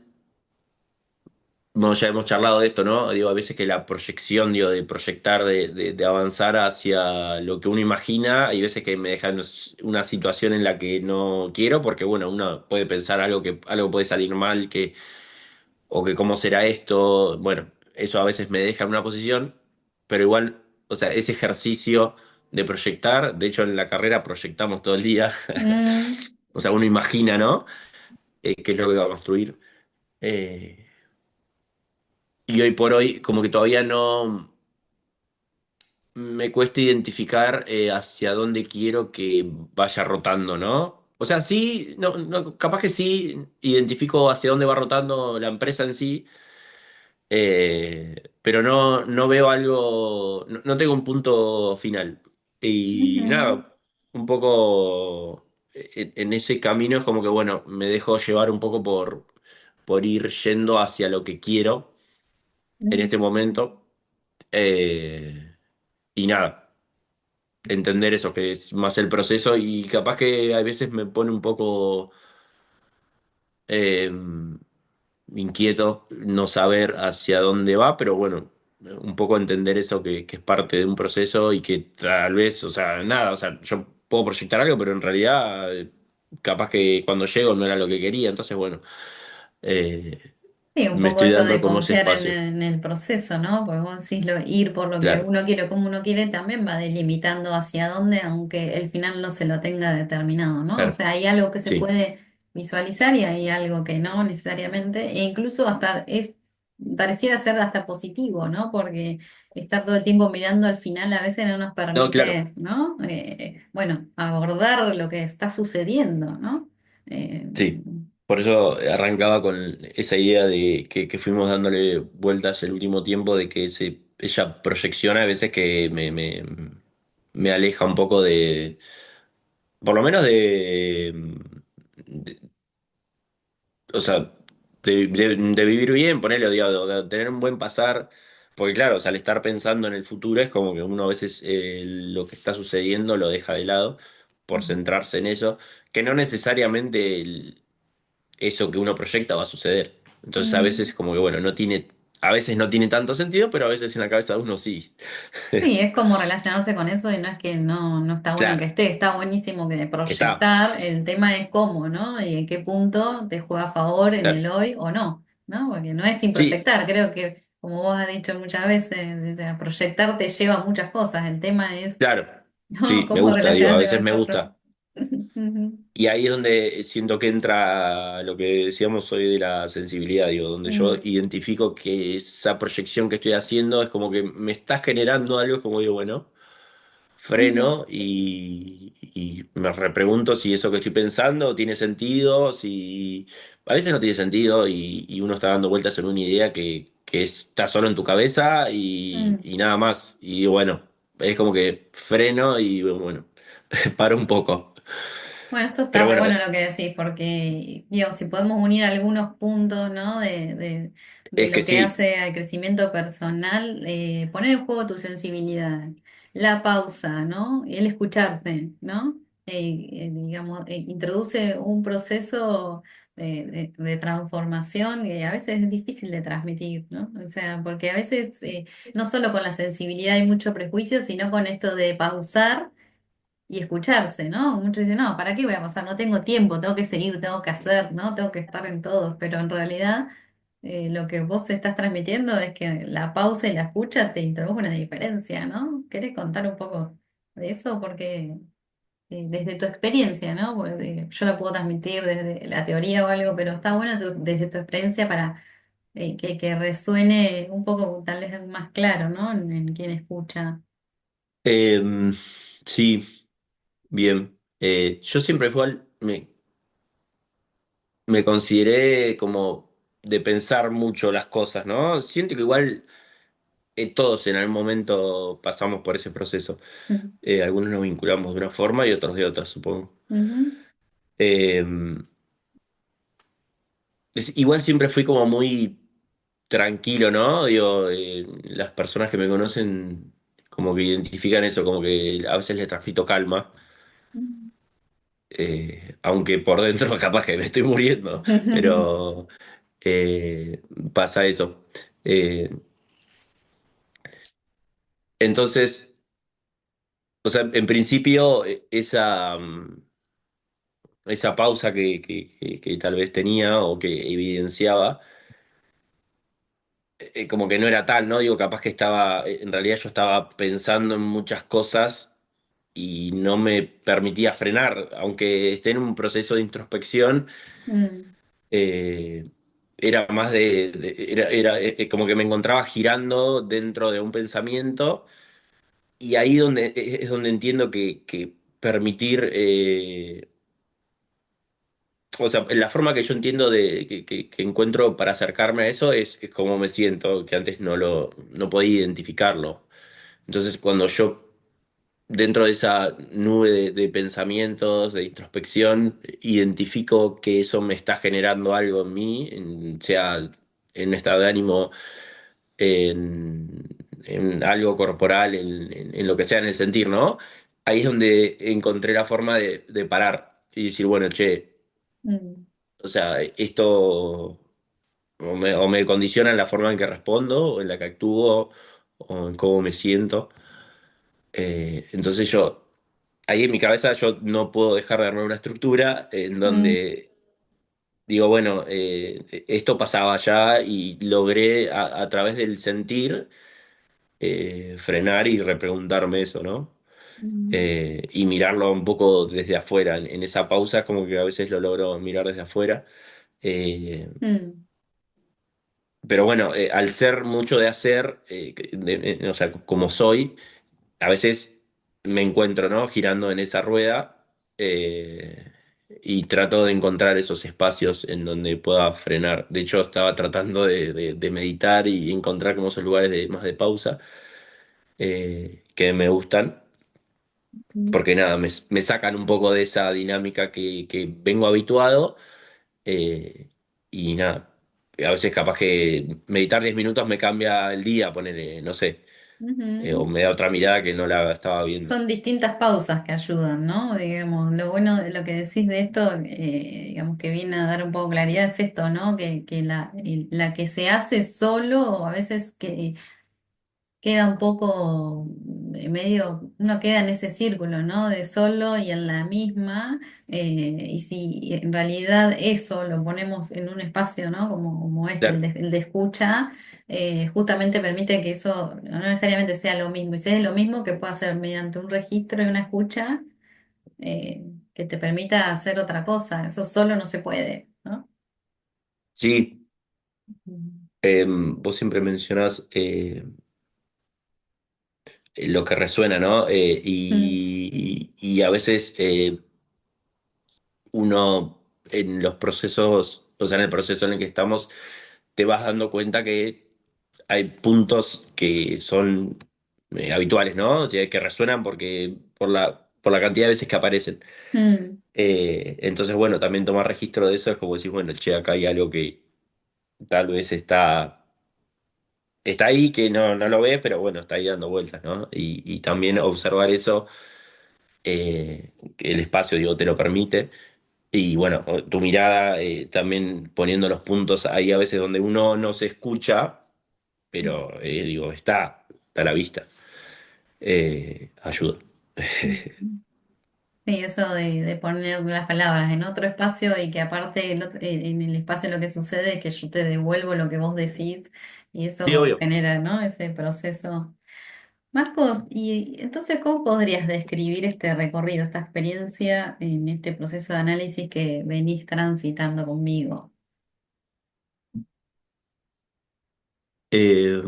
bueno, ya hemos charlado de esto, ¿no? Digo, a veces que la proyección, digo, de proyectar, de avanzar hacia lo que uno imagina, hay veces que me dejan una situación en la que no quiero, porque bueno, uno puede pensar algo puede salir mal, o que cómo será esto, bueno, eso a veces me deja en una posición, pero igual, o sea, ese ejercicio de proyectar, de hecho en la carrera proyectamos todo el día, mm, o sea, uno imagina, ¿no? Qué es lo que va a construir. Eh, y hoy por hoy, como que todavía no me cuesta identificar hacia dónde quiero que vaya rotando, ¿no? O sea, sí, capaz que sí identifico hacia dónde va rotando la empresa en sí. Pero no veo algo, no tengo un punto final. Y ujú, nada, un poco en ese camino es como que, bueno, me dejo llevar un poco por ir yendo hacia lo que quiero en mm, este momento. Y nada, entender eso, que es más el proceso y capaz que a veces me pone un poco eh, inquieto no saber hacia dónde va, pero bueno, un poco entender eso que es parte de un proceso y que tal vez, o sea, nada, o sea, yo puedo proyectar algo, pero en realidad capaz que cuando llego no era lo que quería, entonces bueno, eh, Sí, un me poco estoy esto dando de como ese confiar espacio. en el proceso, ¿no? Porque vos decís ir por lo que Claro, uno quiere, como uno quiere, también va delimitando hacia dónde, aunque el final no se lo tenga determinado, ¿no? O claro, sea, hay algo que se sí. puede visualizar y hay algo que no necesariamente, e incluso hasta pareciera ser hasta positivo, ¿no? Porque estar todo el tiempo mirando al final a veces no nos No, claro, permite, ¿no? Bueno, abordar lo que está sucediendo, ¿no? sí. Por eso arrancaba con esa idea de que fuimos dándole vueltas el último tiempo, de que esa proyección a veces que me aleja un poco por lo menos de- o sea, de vivir bien, ponerle, digo, de tener un buen pasar, porque claro, o sea, al estar pensando en el futuro es como que uno a veces lo que está sucediendo lo deja de lado por centrarse en eso, que no necesariamente eso que uno proyecta va a suceder. Entonces a veces Mm. como que bueno, a veces no tiene tanto sentido, pero a veces en la cabeza de uno sí. Sí, es como relacionarse con eso y no es que no está bueno que Claro, esté, está buenísimo que de está, proyectar, el tema es cómo, ¿no? Y en qué punto te juega a favor en claro. el hoy o no, ¿no? Porque no es sin Sí, proyectar, creo que como vos has dicho muchas veces, o sea, proyectar te lleva a muchas cosas, el tema es, claro. ¿no? Sí, me Cómo gusta, digo, a relacionarte con veces me esa proyección. gusta. Y ahí es donde siento que entra lo que decíamos hoy de la sensibilidad, digo, donde yo identifico que esa proyección que estoy haciendo es como que me está generando algo, es como digo, bueno, freno y me repregunto si eso que estoy pensando tiene sentido, si a veces no tiene sentido y uno está dando vueltas en una idea que está solo en tu cabeza y nada más. Y bueno, es como que freno y bueno, paro un poco. Bueno, esto Pero está re bueno, bueno lo que decís, porque, digo, si podemos unir algunos puntos, ¿no? De es que lo que sí. hace al crecimiento personal, poner en juego tu sensibilidad, la pausa, ¿no? Y el escucharse, ¿no? Digamos, introduce un proceso de transformación que a veces es difícil de transmitir, ¿no? O sea, porque a veces no solo con la sensibilidad hay mucho prejuicio, sino con esto de pausar y escucharse, ¿no? Muchos dicen, no, ¿para qué voy a pasar? No tengo tiempo, tengo que seguir, tengo que hacer, ¿no? Tengo que estar en todos, pero en realidad lo que vos estás transmitiendo es que la pausa y la escucha te introduce una diferencia, ¿no? ¿Querés contar un poco de eso? Porque desde tu experiencia, ¿no? Porque yo la puedo transmitir desde la teoría o algo, pero está bueno desde tu experiencia para que resuene un poco tal vez más claro, ¿no? En quien escucha. Em, sí, bien. Yo siempre igual me consideré como de pensar mucho las cosas, ¿no? Siento que igual todos en algún momento pasamos por ese proceso. Algunos nos vinculamos de una forma y otros de otra, supongo. Ujú, Em, igual siempre fui como muy tranquilo, ¿no? Digo, las personas que me conocen como que identifican eso, como que a veces les transmito calma, aunque por dentro capaz que me estoy muriendo, ujú. pero eh, pasa eso. Eh, entonces, o sea, en principio esa pausa que tal vez tenía o que evidenciaba, como que no era tal, ¿no? Digo, capaz que estaba, en realidad yo estaba pensando en muchas cosas y no me permitía frenar, aunque esté en un proceso de introspección, Mm, eh, era más era como que me encontraba girando dentro de un pensamiento y ahí donde es donde entiendo que permitir, o sea, la forma que yo entiendo que encuentro para acercarme a eso es cómo me siento, que antes no podía identificarlo. Entonces, cuando yo dentro de esa nube de pensamientos, de introspección, identifico que eso me está generando algo en mí, sea en un estado de ánimo, en algo corporal, en lo que sea, en el sentir, ¿no? Ahí es donde encontré la forma de parar y decir, bueno, che, mm, o sea, esto o me condiciona en la forma en que respondo, o en la que actúo, o en cómo me siento. Entonces ahí en mi cabeza yo no puedo dejar de armar una estructura en mm, donde digo, bueno, esto pasaba ya y logré a través del sentir frenar y repreguntarme eso, ¿no? mm, Y mirarlo un poco desde afuera. En esa pausa como que a veces lo logro mirar desde afuera. Eh, mm, pero bueno, al ser mucho de hacer, o sea, como soy, a veces me encuentro, ¿no? Girando en esa rueda, y trato de encontrar esos espacios en donde pueda frenar. De hecho, estaba tratando de meditar y encontrar como esos lugares más de pausa, que me gustan, mm, porque nada, me sacan un poco de esa dinámica que vengo habituado, y nada. A veces capaz que meditar 10 minutos me cambia el día, ponerle, no sé, o ujú. me da otra mirada que no la estaba viendo. Son distintas pausas que ayudan, ¿no? Digamos, lo bueno de lo que decís de esto, digamos que viene a dar un poco claridad, es esto, ¿no? Que la que se hace solo, a veces que queda un poco medio, uno queda en ese círculo, ¿no? De solo y en la misma, y si en realidad eso lo ponemos en un espacio, ¿no? Como este, Claro. el de escucha, justamente permite que eso no necesariamente sea lo mismo, y si es lo mismo que pueda ser mediante un registro y una escucha, que te permita hacer otra cosa, eso solo no se puede, ¿no? Sí, Mm. vos siempre mencionás lo que resuena, ¿no? Mm, Y a veces uno en los procesos, o sea, en el proceso en el que estamos, te vas dando cuenta que hay puntos que son habituales, ¿no? O sea, que resuenan porque por por la cantidad de veces que aparecen. Mm, Entonces, bueno, también tomar registro de eso es como decir, bueno, che, acá hay algo que tal vez está ahí, que no lo ves, pero bueno, está ahí dando vueltas, ¿no? Y también observar eso, que el espacio, digo, te lo permite. Y bueno, tu mirada, también poniendo los puntos ahí a veces donde uno no se escucha, pero digo, está a la vista. Ayuda. mm. Sí, eso de poner las palabras en otro espacio y que aparte en el espacio lo que sucede es que yo te devuelvo lo que vos decís y Sí, eso obvio. genera, ¿no? Ese proceso. Marcos, y entonces, ¿cómo podrías describir este recorrido, esta experiencia en este proceso de análisis que venís transitando conmigo? Eh,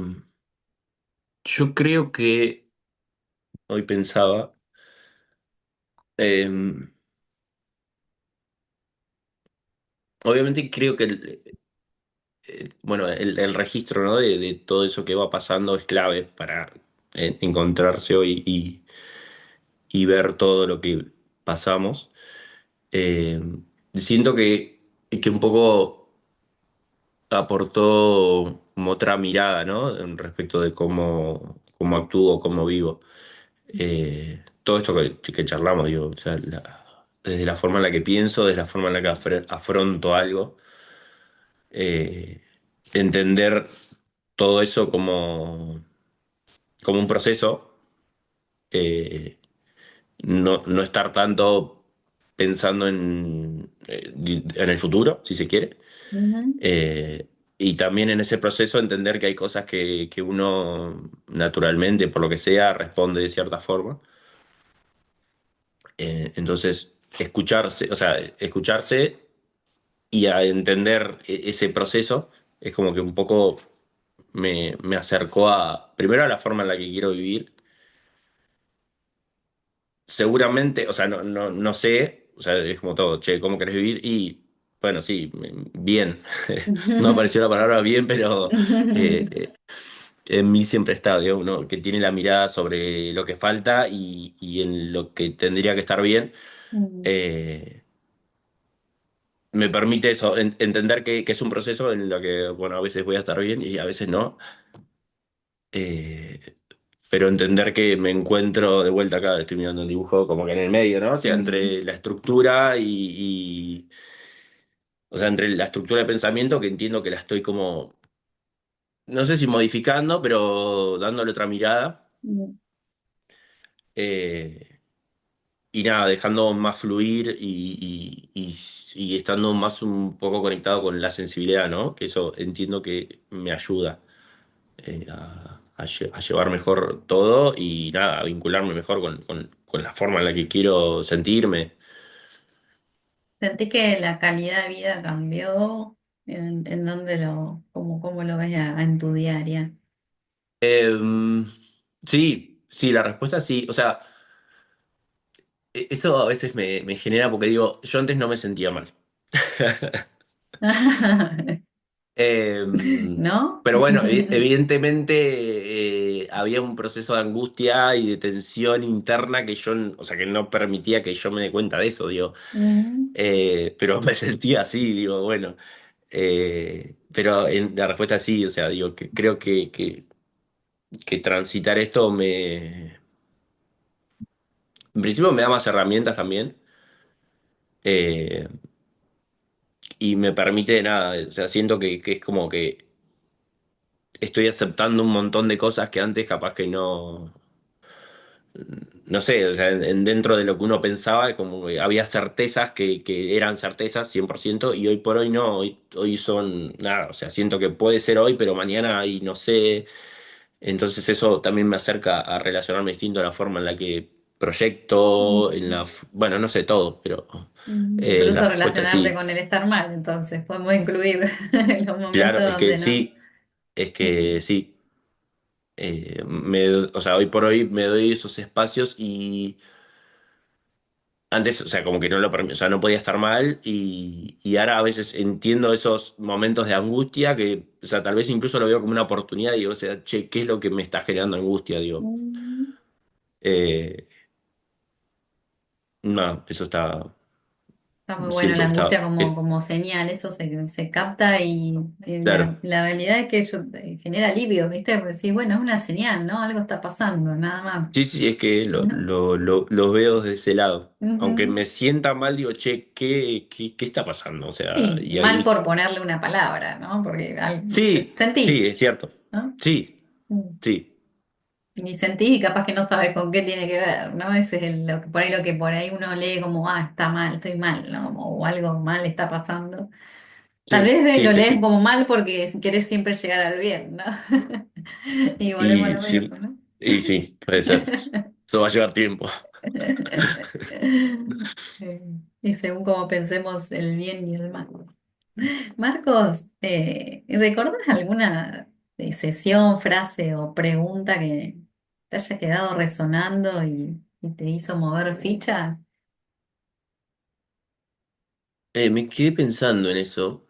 yo creo que hoy pensaba, eh, obviamente creo que bueno, el registro, ¿no? de todo eso que va pasando es clave para encontrarse hoy y ver todo lo que pasamos. Eh, siento que un poco aportó como otra mirada, ¿no? En respecto de cómo actúo, cómo vivo. Todo esto que charlamos, digo, o sea, desde la forma en la que pienso, desde la forma en la que afronto algo, eh, entender todo eso como un proceso, eh, no estar tanto pensando en el futuro, si se quiere. Ujú, Eh, y también en ese proceso entender que hay cosas que uno naturalmente, por lo que sea, responde de cierta forma. Entonces, escucharse, o sea, escucharse y a entender ese proceso es como que un poco me acercó primero a la forma en la que quiero vivir. Seguramente, o sea, no sé, o sea, es como todo, che, ¿cómo querés vivir? Y bueno, sí, bien. No apareció la palabra bien, pero en mí siempre está, digo, uno que tiene la mirada sobre lo que falta y en lo que tendría que estar bien. Mm, eh, Me permite eso, entender que es un proceso en lo que, bueno, a veces voy a estar bien y a veces no. eh, pero entender que me encuentro de vuelta acá, estoy mirando el dibujo como que en el medio, ¿no? O sea, mm, entre la estructura o sea, entre la estructura de pensamiento que entiendo que la estoy como, no sé si modificando, pero dándole otra mirada. mm. eh, y nada, dejando más fluir y estando más un poco conectado con la sensibilidad, ¿no? Que eso entiendo que me ayuda, a llevar mejor todo y nada, a vincularme mejor con la forma en la que quiero sentirme. ¿Sentís que la calidad de vida cambió? En dónde cómo lo ves en tu diaria? Eh, sí, sí, la respuesta es sí. O sea, eso a veces me genera porque digo, yo antes no me sentía mal. Eh, ¿No? pero bueno, evidentemente, había un proceso de angustia y de tensión interna que o sea, que no permitía que yo me dé cuenta de eso, digo. Mm, Pero me sentía así, digo, bueno. Pero la respuesta es sí, o sea, digo, que creo que transitar esto en principio me da más herramientas también, eh, y me permite nada, o sea, siento que es como que estoy aceptando un montón de cosas que antes capaz que no sé, o sea, dentro de lo que uno pensaba, como que había certezas que eran certezas 100% y hoy por hoy no, hoy son nada, o sea, siento que puede ser hoy, pero mañana y no sé, entonces eso también me acerca a relacionarme distinto a la forma en la que proyecto, mm, bueno, no sé todo, pero la incluso respuesta es relacionarte sí. con el estar mal, entonces podemos incluir los Claro, momentos es que donde no. sí, es que sí. O sea, hoy por hoy me doy esos espacios y antes, o sea, como que no lo o sea, no podía estar mal y ahora a veces entiendo esos momentos de angustia que, o sea, tal vez incluso lo veo como una oportunidad y digo, o sea, che, ¿qué es lo que me está generando angustia? Digo, Mm, Eh, No, eso está, Está muy bueno siento la que angustia está, como señal, eso se capta y claro. la realidad es que eso genera alivio, ¿viste? Porque sí, bueno, es una señal, ¿no? Algo está pasando, nada más. Sí, sí, es que ¿No? lo veo desde ese lado. Aunque Ujú. me sienta mal, digo, che, ¿qué está pasando? O sea, Sí, y mal ahí. por ponerle una palabra, ¿no? Porque Sí, sí, sentís, es cierto. ¿no? Sí, Mm. sí. Y sentís y capaz que no sabes con qué tiene que ver, ¿no? Ese es lo que por ahí uno lee como, ah, está mal, estoy mal, ¿no? Como, o algo mal está pasando. Tal Sí, vez sí, es lo que lees sí. como mal porque querés siempre llegar al bien, ¿no? Y volvemos a Y lo sí, mismo, ¿no? y sí, puede ser. Eso va a llevar tiempo. Y según como pensemos el bien y el mal. Marcos, ¿recordás alguna sesión, frase o pregunta que te haya quedado resonando y te hizo mover fichas? Me quedé pensando en eso.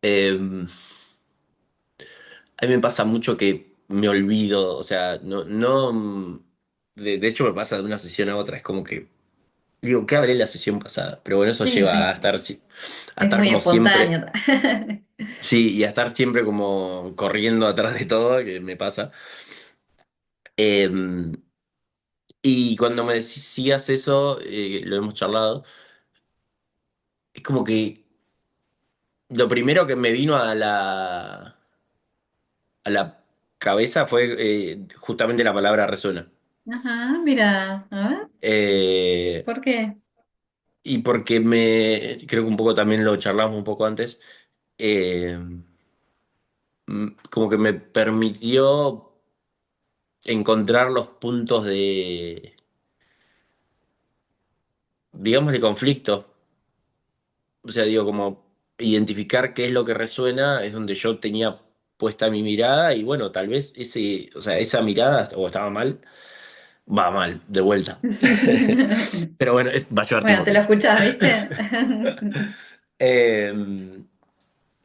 Eh, a mí me pasa mucho que me olvido, o sea, de hecho me pasa de una sesión a otra, es como que digo, ¿qué hablé la sesión pasada? Pero bueno, eso Sí, lleva sí, a es estar muy como espontáneo. siempre, sí, y a estar siempre como corriendo atrás de todo, que me pasa. Eh, y cuando me decías eso, lo hemos charlado, es como que lo primero que me vino a la cabeza fue justamente la palabra resuena. Ajá, mira, a ver, Eh, ¿por qué? y porque creo que un poco también lo charlamos un poco antes, eh, como que me permitió encontrar los puntos digamos, de conflicto. O sea, digo, como identificar qué es lo que resuena es donde yo tenía puesta mi mirada y bueno, tal vez o sea, esa mirada o estaba mal, va mal, de vuelta. Pero bueno, va a llevar Bueno, tiempo te lo también. escuchás, ¿viste? Eh,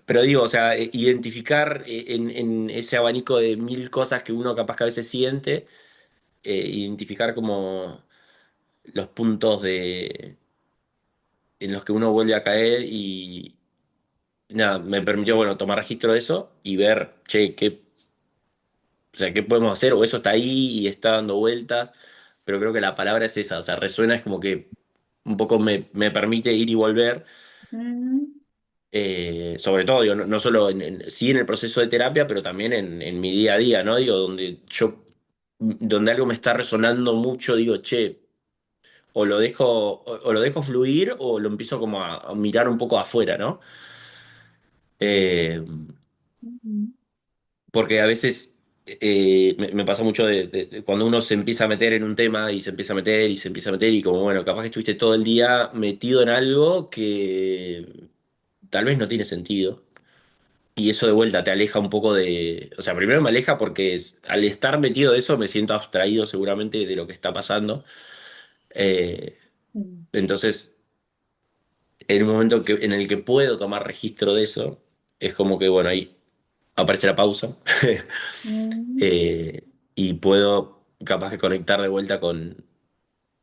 pero digo, o sea, identificar en ese abanico de mil cosas que uno capaz que a veces siente, identificar como los puntos en los que uno vuelve a caer y nada, me permitió, bueno, tomar registro de eso y ver, che, o sea, qué podemos hacer, o eso está ahí y está dando vueltas, pero creo que la palabra es esa, o sea, resuena es como que un poco me permite ir y volver, Mm, sobre todo, digo, no solo sí en el proceso de terapia, pero también en mi día a día, ¿no? Digo, donde algo me está resonando mucho, digo, che, o lo dejo fluir o lo empiezo como a mirar un poco afuera, ¿no? Eh, mm, Porque a veces me pasa mucho de cuando uno se empieza a meter en un tema y se empieza a meter y se empieza a meter y como, bueno, capaz que estuviste todo el día metido en algo que tal vez no tiene sentido. Y eso de vuelta te aleja un poco o sea, primero me aleja porque al estar metido de eso me siento abstraído seguramente de lo que está pasando. Eh, mm, entonces, en un momento en el que puedo tomar registro de eso, es como que, bueno, ahí aparece la pausa. mm, eh, y puedo capaz que conectar de vuelta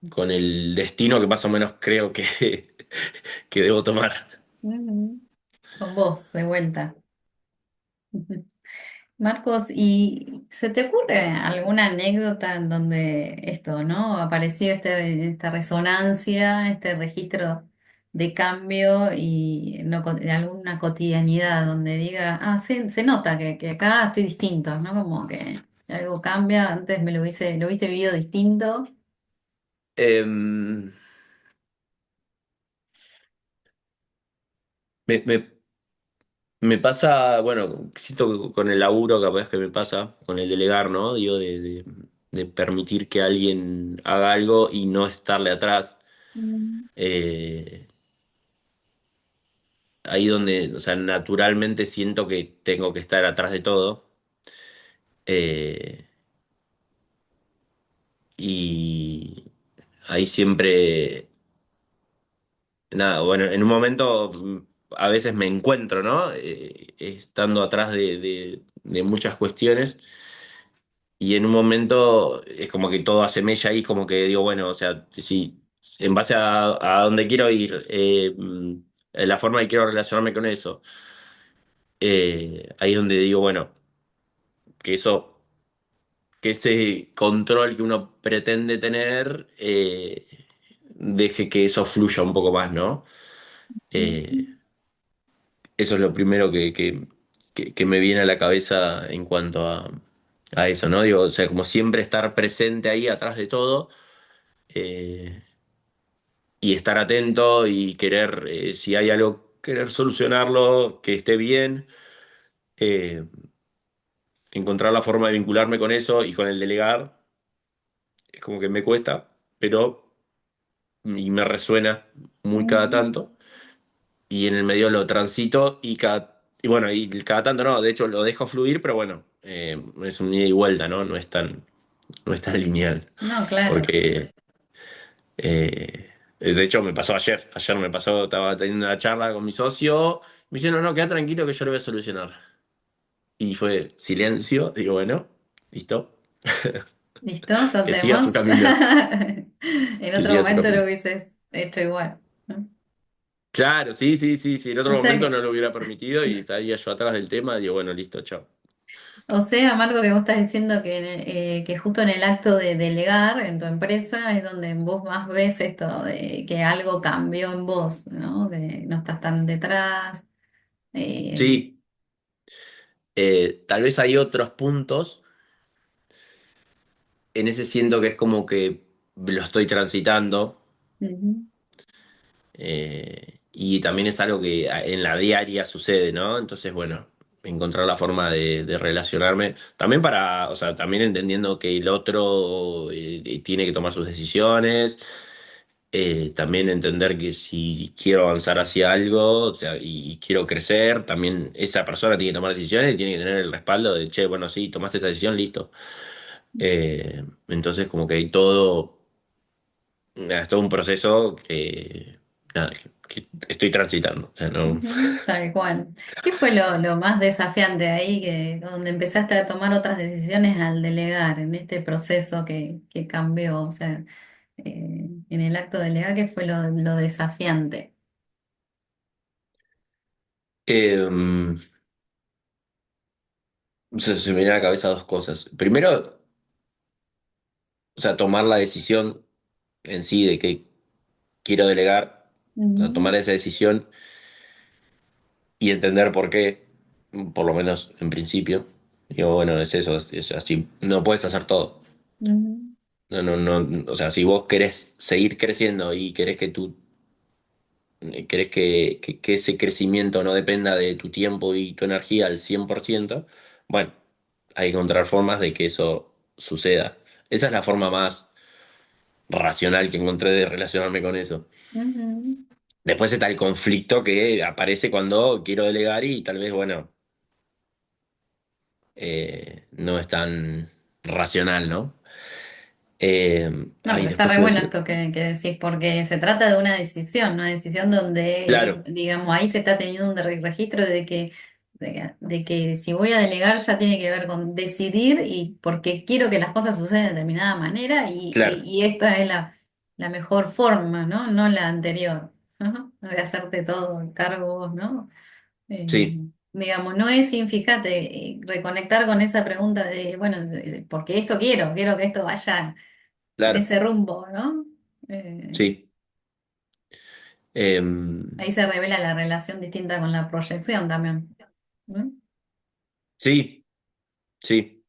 con el destino que más o menos creo que debo tomar. mm. Con vos, de vuelta. Marcos, ¿y se te ocurre alguna anécdota en donde esto, ¿no? Apareció esta resonancia, este registro de cambio y no, de alguna cotidianidad donde diga, ah, se nota que acá estoy distinto, ¿no? Como que algo cambia, antes lo hubiese vivido distinto. Em, me, me- me pasa, bueno, siento que con el laburo capaz que me pasa, con el delegar, ¿no? Digo, de permitir que alguien haga algo y no estarle atrás. Mm, Eh, ahí donde, o sea, naturalmente siento que tengo que estar atrás de todo. Eh, y ahí siempre, nada, bueno, en un momento a veces me encuentro, ¿no? Estando atrás de muchas cuestiones y en un momento es como que todo hace mella ahí, como que digo, bueno, o sea, sí, en base a dónde quiero ir, la forma que quiero relacionarme con eso, ahí es donde digo, bueno, que eso, que ese control que uno pretende tener, deje que eso fluya un poco más, ¿no? Eh, Eso es lo primero que me viene a la cabeza en cuanto a eso, ¿no? Digo, o sea, como siempre estar presente ahí atrás de todo, eh, y estar atento y querer, si hay algo, querer solucionarlo, que esté bien, eh, encontrar la forma de vincularme con eso y con el delegar, es como que me cuesta, pero y me resuena muy cada Ujú. tanto, y en el medio lo transito y bueno, y cada tanto no, de hecho lo dejo fluir, pero bueno, es un ida y vuelta, ¿no? No es tan lineal, No, claro. porque de hecho me pasó ayer me pasó, estaba teniendo una charla con mi socio, me dice, no, no, queda tranquilo que yo lo voy a solucionar. Y fue silencio, digo, bueno, listo, ¿Listo? que siga Soltemos. su camino, En que otro siga su momento lo camino. hubieses hecho igual, ¿no? Claro, sí, sí, sí, sí, en O otro sea momento que, no lo hubiera permitido y estaría yo atrás del tema, digo, bueno, listo, chao. o sea, Marco, que vos estás diciendo que justo en el acto de delegar en tu empresa es donde vos más ves esto de que algo cambió en vos, ¿no? Que no estás tan detrás. eh, Sí, tal vez hay otros puntos, en ese siento que es como que lo estoy transitando, Ujú, y también es algo que en la diaria sucede, ¿no? Entonces, bueno, encontrar la forma de relacionarme, también para, o sea, también entendiendo que el otro tiene que tomar sus decisiones, también entender que si quiero avanzar hacia algo, o sea, y quiero crecer, también esa persona tiene que tomar decisiones y tiene que tener el respaldo de, che, bueno, sí, tomaste esta decisión, listo. Entonces, como que hay todo, nada, es todo un proceso que, nada, que estoy transitando. O sea, no. ujú, tal cual. ¿Qué fue lo más desafiante ahí, donde empezaste a tomar otras decisiones al delegar en este proceso que cambió? O sea, en el acto de delegar, ¿qué fue lo desafiante? Eh, se me viene a la cabeza dos cosas. Primero, o sea, tomar la decisión en sí de que quiero delegar, o sea, Ujú, tomar esa decisión y entender por qué, por lo menos en principio. Digo, bueno, es eso, es así. No puedes hacer todo. ujú, No, no, no. O sea, si vos querés seguir creciendo y querés que ese crecimiento no dependa de tu tiempo y tu energía al 100%, bueno, hay que encontrar formas de que eso suceda. Esa es la forma más racional que encontré de relacionarme con eso. ujú. Después está el conflicto que aparece cuando quiero delegar y tal vez, bueno, no es tan racional, ¿no? No, Ay, pero está después re te iba a bueno decir. esto que decís, porque se trata de una decisión, una decisión donde, Claro, digamos, ahí se está teniendo un registro de que si voy a delegar ya tiene que ver con decidir y porque quiero que las cosas sucedan de determinada manera claro, y esta es la mejor forma, ¿no? No la anterior, ¿no? De hacerte todo cargo vos, ¿no? Eh, sí, digamos, no es sin, fíjate, reconectar con esa pregunta de, bueno, porque esto quiero que esto vaya en claro, ese rumbo, ¿no? Eh, sí. Eh, ahí se revela la relación distinta con la proyección también, ¿no? sí, sí.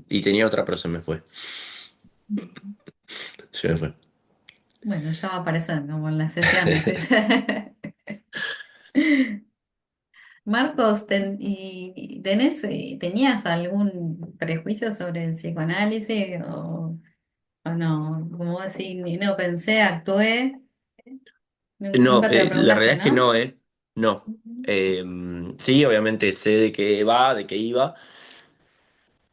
Y tenía otra, pero se me fue. Se me fue. Bueno, ya va a aparecer como en las sesiones. Marcos, ¿tenías algún prejuicio sobre el psicoanálisis o no? Como vos decís, no pensé, actué, No, nunca te lo la preguntaste, realidad es que ¿no? no, ¿eh? No. Ujú, Sí, obviamente sé de qué va, de qué iba.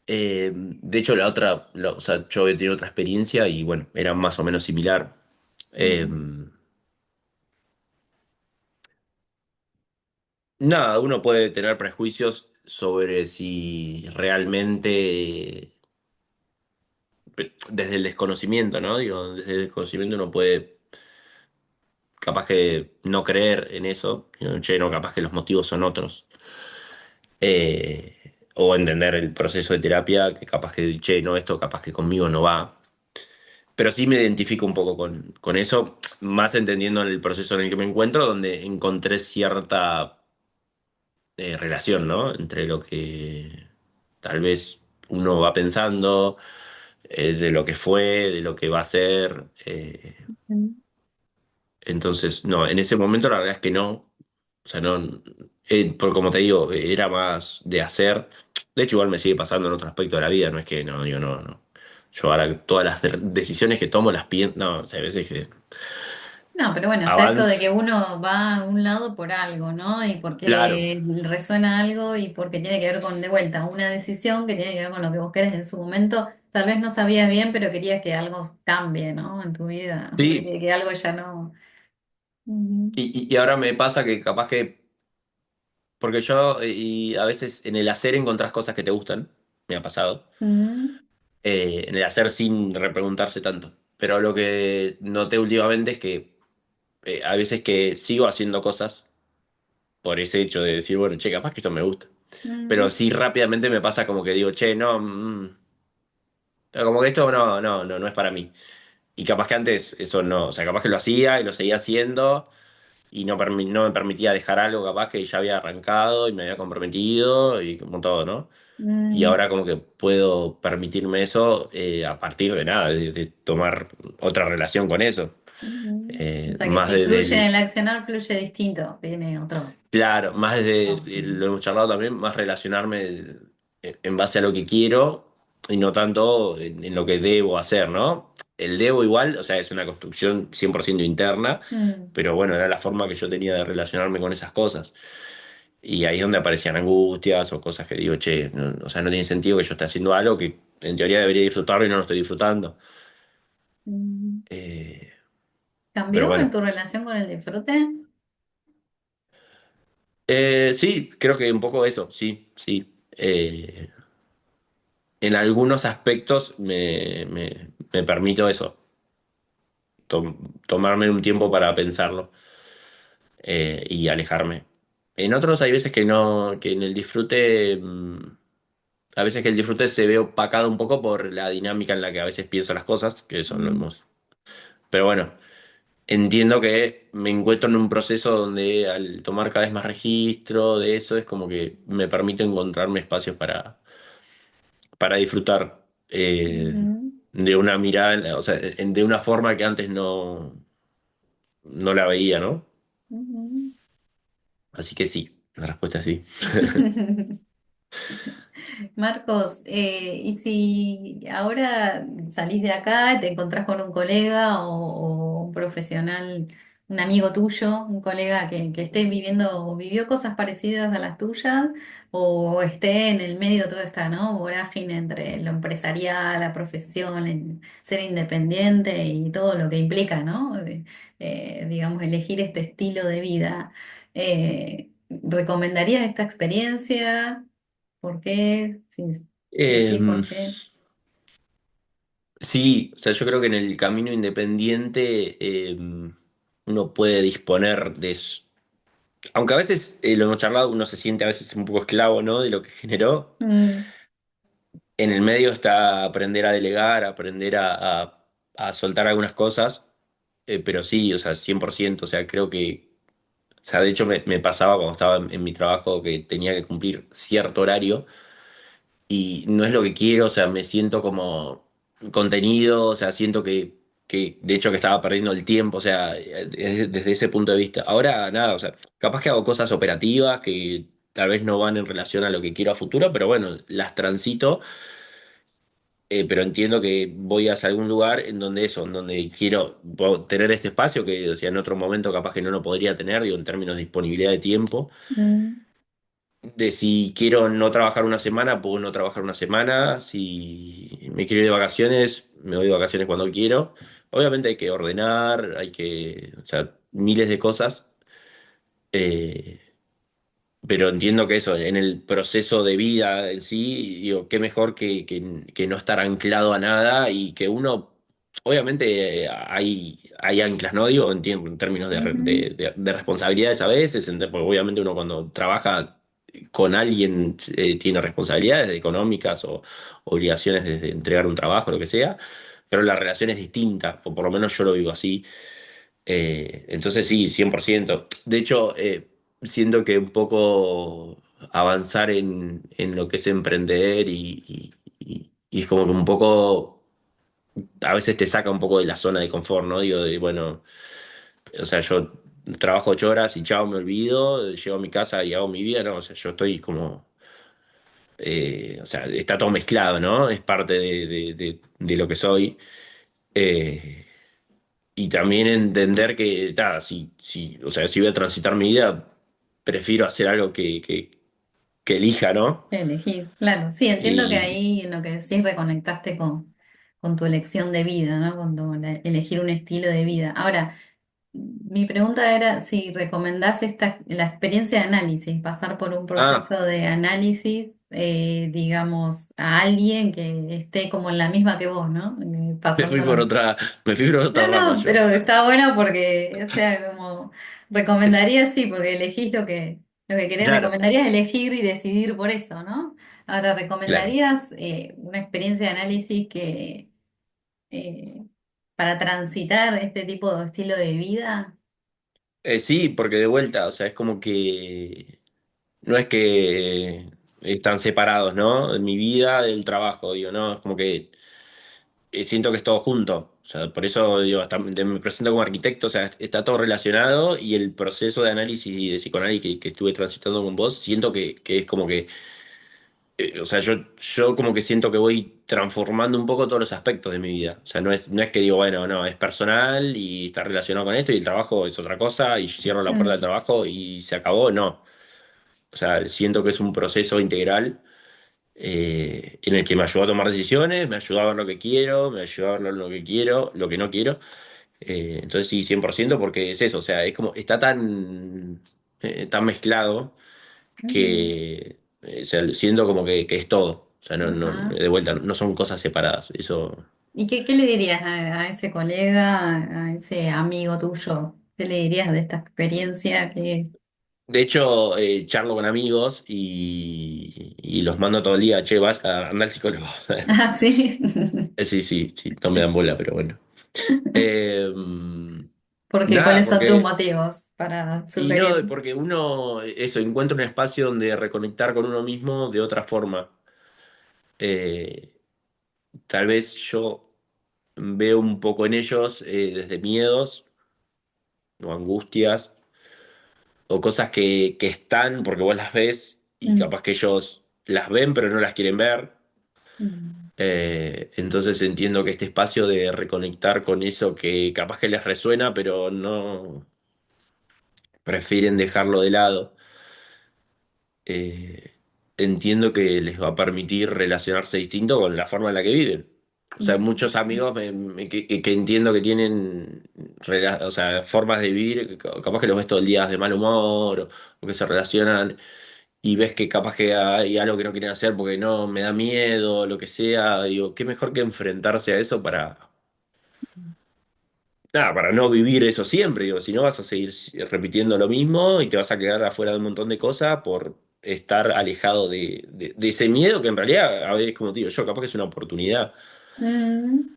De hecho, o sea, yo he tenido otra experiencia y bueno, era más o menos similar. Eh, ujú, Nada, uno puede tener prejuicios sobre si realmente desde el desconocimiento, ¿no? Digo, desde el desconocimiento uno puede capaz que no creer en eso, digo, che, no, capaz que los motivos son otros. O entender el proceso de terapia, que capaz que, che, no, esto capaz que conmigo no va. Pero sí me identifico un poco con eso, más entendiendo el proceso en el que me encuentro, donde encontré cierta relación, ¿no? Entre lo que tal vez uno va pensando, de lo que fue, de lo que va a ser. Mm. Entonces, no, en ese momento la verdad es que no. O sea, no. Por como te digo, era más de hacer. De hecho, igual me sigue pasando en otro aspecto de la vida, no es que no, digo, no, no. Yo ahora todas las decisiones que tomo las pienso. No, o sea, a veces que No, pero bueno, está esto de avance. que uno va a un lado por algo, ¿no? Y Claro. porque resuena algo y porque tiene que ver con, de vuelta, una decisión que tiene que ver con lo que vos querés en su momento. Tal vez no sabías bien, pero querías que algo cambie, ¿no? En tu vida, Sí, que algo ya no. Ujú. y ahora me pasa que capaz que. Porque yo, y a veces en el hacer encontrás cosas que te gustan, me ha pasado. Mm, En el hacer sin repreguntarse tanto. Pero lo que noté últimamente es que a veces que sigo haciendo cosas por ese hecho de decir, bueno, che, capaz que esto me gusta. Pero mm, sí rápidamente me pasa como que digo, che, no, como que esto no es para mí. Y capaz que antes eso no, o sea, capaz que lo hacía y lo seguía haciendo y no me permitía dejar algo capaz que ya había arrancado y me había comprometido y como todo, ¿no? Y mm, ahora como que puedo permitirme eso a partir de nada, de tomar otra relación con eso. mm. O sea que Más si fluye en desde el accionar, fluye distinto, tiene otro claro, más desde, enfoque. lo hemos charlado también, más relacionarme en base a lo que quiero y no tanto en lo que debo hacer, ¿no? El debo igual, o sea, es una construcción 100% interna, Mm, pero bueno, era la forma que yo tenía de relacionarme con esas cosas. Y ahí es donde aparecían angustias o cosas que digo, che, o sea, no tiene sentido que yo esté haciendo algo que en teoría debería disfrutarlo y no lo estoy disfrutando. mm. Eh, pero ¿Cambió en bueno, tu relación con el disfrute? sí, creo que un poco eso, sí, sí. En algunos aspectos me permito eso, tomarme un tiempo para pensarlo y alejarme. En otros hay veces que no, que en el disfrute, a veces que el disfrute se ve opacado un poco por la dinámica en la que a veces pienso las cosas, que eso lo Mm, hemos. Pero bueno, entiendo que me encuentro en un proceso donde al tomar cada vez más registro de eso es como que me permite encontrarme espacios para disfrutar ujú, de una mirada, o sea, de una forma que antes no la veía, ¿no? ujú. Así que sí, la respuesta es sí. Marcos, ¿y si ahora salís de acá y te encontrás con un colega o un profesional, un amigo tuyo, un colega que esté viviendo o vivió cosas parecidas a las tuyas o esté en el medio de toda esta, ¿no? Vorágine entre lo empresarial, la profesión, el ser independiente y todo lo que implica, ¿no? Digamos, elegir este estilo de vida. ¿Recomendarías esta experiencia? ¿Por qué? Sí, Eh, ¿por qué? sí, o sea, yo creo que en el camino independiente uno puede disponer aunque a veces, lo hemos charlado, uno se siente a veces un poco esclavo, ¿no? De lo que generó. Mm, En el medio está aprender a delegar, aprender a soltar algunas cosas, pero sí, o sea, 100%, o sea, creo que, o sea, de hecho me pasaba cuando estaba en mi trabajo que tenía que cumplir cierto horario y no es lo que quiero, o sea, me siento como contenido, o sea, siento que de hecho que estaba perdiendo el tiempo, o sea, desde ese punto de vista. Ahora, nada, o sea, capaz que hago cosas operativas que tal vez no van en relación a lo que quiero a futuro, pero bueno, las transito, pero entiendo que voy hacia algún lugar en donde eso, en donde quiero tener este espacio que, o sea, en otro momento capaz que no lo podría tener, digo, en términos de disponibilidad de tiempo. mm, De si quiero no trabajar una semana, puedo no trabajar una semana. Si me quiero ir de vacaciones, me voy de vacaciones cuando quiero. Obviamente hay que ordenar, hay que, o sea, miles de cosas. Eh, pero entiendo que eso, en el proceso de vida en sí, digo, qué mejor que no estar anclado a nada y que uno, obviamente hay anclas, ¿no? Digo, en términos Ujú, de responsabilidades a veces, porque obviamente uno cuando trabaja con alguien tiene responsabilidades económicas o obligaciones de entregar un trabajo, lo que sea, pero la relación es distinta, o por lo menos yo lo vivo así. Entonces sí, 100%. De hecho, siento que un poco avanzar en lo que es emprender y es como que un poco, a veces te saca un poco de la zona de confort, ¿no? Digo, de, bueno, o sea, yo trabajo 8 horas y chao, me olvido, llego a mi casa y hago mi vida, ¿no? O sea, yo estoy como, o sea, está todo mezclado, ¿no? Es parte de lo que soy. Eh, Y también entender que, ta, o sea, si voy a transitar mi vida, prefiero hacer algo que elija, ¿no? elegís, claro. Sí, entiendo que Y, ahí en lo que decís reconectaste con tu elección de vida, ¿no? Elegir un estilo de vida. Ahora, mi pregunta era si recomendás la experiencia de análisis, pasar por un ah, proceso de análisis, digamos, a alguien que esté como en la misma que vos, ¿no? me fui por Pasándolo. otra, me fui por otra No, rama no, yo. pero está bueno porque, o sea, como recomendaría sí, porque elegís lo que querés, Claro, recomendarías elegir y decidir por eso, ¿no? Ahora, claro. ¿recomendarías una experiencia de análisis que eh, para transitar este tipo de estilo de vida? Sí, porque de vuelta, o sea, es como que no es que están separados, ¿no? Mi vida del trabajo, digo, no, es como que siento que es todo junto. O sea, por eso digo, me presento como arquitecto, o sea, está todo relacionado y el proceso de análisis y de psicoanálisis que estuve transitando con vos, siento que es como que, o sea, yo como que siento que voy transformando un poco todos los aspectos de mi vida. O sea, no es que digo, bueno, no, es personal y está relacionado con esto y el trabajo es otra cosa y cierro la puerta del Mm, trabajo y se acabó, no. O sea, siento que es un proceso integral en el que me ayudó a tomar decisiones, me ayudó a ver lo que quiero, me ayudó a ver lo que quiero, lo que no quiero. Entonces sí, 100% porque es eso, o sea, es como, está tan mezclado mm, que o sea, siento como que es todo. O sea, ajá. de vuelta, no son cosas separadas. Eso. ¿Y qué le dirías a ese colega, a ese amigo tuyo? ¿Qué le dirías de esta experiencia que... De hecho, charlo con amigos y los mando todo el día, che, vaya, anda al psicólogo. Ah, sí. Sí, sí, sí, no me dan bola, pero bueno. Eh, Porque, nada, ¿cuáles son tus porque, motivos para y no, sugerir? porque uno, eso, encuentra un espacio donde reconectar con uno mismo de otra forma. Eh, Tal vez yo veo un poco en ellos desde miedos o angustias o cosas que están porque vos las ves y Mm, capaz que ellos las ven pero no las quieren ver. mm, Entonces entiendo que este espacio de reconectar con eso que capaz que les resuena pero no prefieren dejarlo de lado, eh, entiendo que les va a permitir relacionarse distinto con la forma en la que viven. O sea, muchos mm, amigos que entiendo que tienen o sea, formas de vivir, capaz que los ves todo el día de mal humor o que se relacionan y ves que capaz que hay algo que no quieren hacer porque no me da miedo, lo que sea. Digo, qué mejor que enfrentarse a eso nada, para no vivir eso siempre, digo, si no vas a seguir repitiendo lo mismo y te vas a quedar afuera de un montón de cosas por estar alejado de ese miedo que en realidad, a veces, como te digo yo, capaz que es una oportunidad. mm.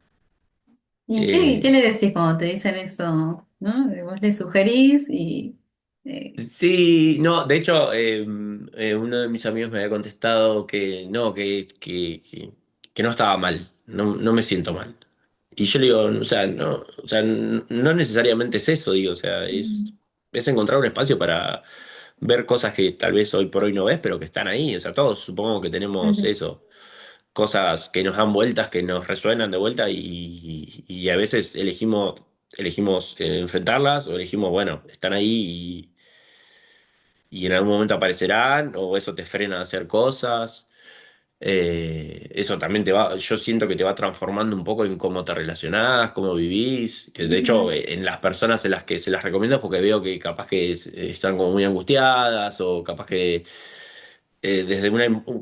¿Y qué Eh, le decís cuando te dicen eso? ¿No? Vos le sugerís y... eh, sí, no, de hecho, uno de mis amigos me había contestado que no, que no estaba mal, no me siento mal. Y yo le digo, o sea, no, o sea, no necesariamente es eso, digo, o sea, mm, es encontrar un espacio para ver cosas que tal vez hoy por hoy no ves, pero que están ahí. O sea, todos supongo que tenemos ujú, eso, cosas que nos dan vueltas, que nos resuenan de vuelta y a veces elegimos enfrentarlas o elegimos, bueno, están ahí y en algún momento aparecerán o eso te frena a hacer cosas. Eso también te va, yo siento que te va transformando un poco en cómo te relacionás, cómo vivís, que de hecho Ujú. en las personas en las que se las recomiendo es porque veo que capaz que están como muy angustiadas o capaz que desde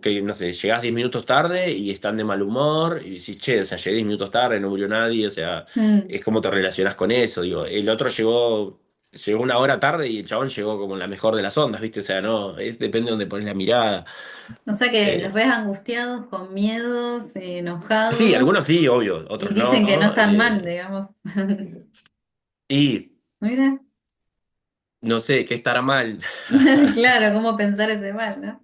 que no sé, llegás 10 minutos tarde y están de mal humor y decís, che, o sea, llegué 10 minutos tarde, no murió nadie, o sea, Mm. es como te relacionás con eso, digo, el otro llegó una hora tarde y el chabón llegó como en la mejor de las ondas, ¿viste? O sea, no, depende de donde pones la mirada. O sea que los Eh, ves angustiados, con miedos, sí, enojados, algunos sí, obvio, y otros dicen que no no. están mal, digamos. Y Mira, no sé, qué estará mal. claro, cómo pensar ese mal, ¿no?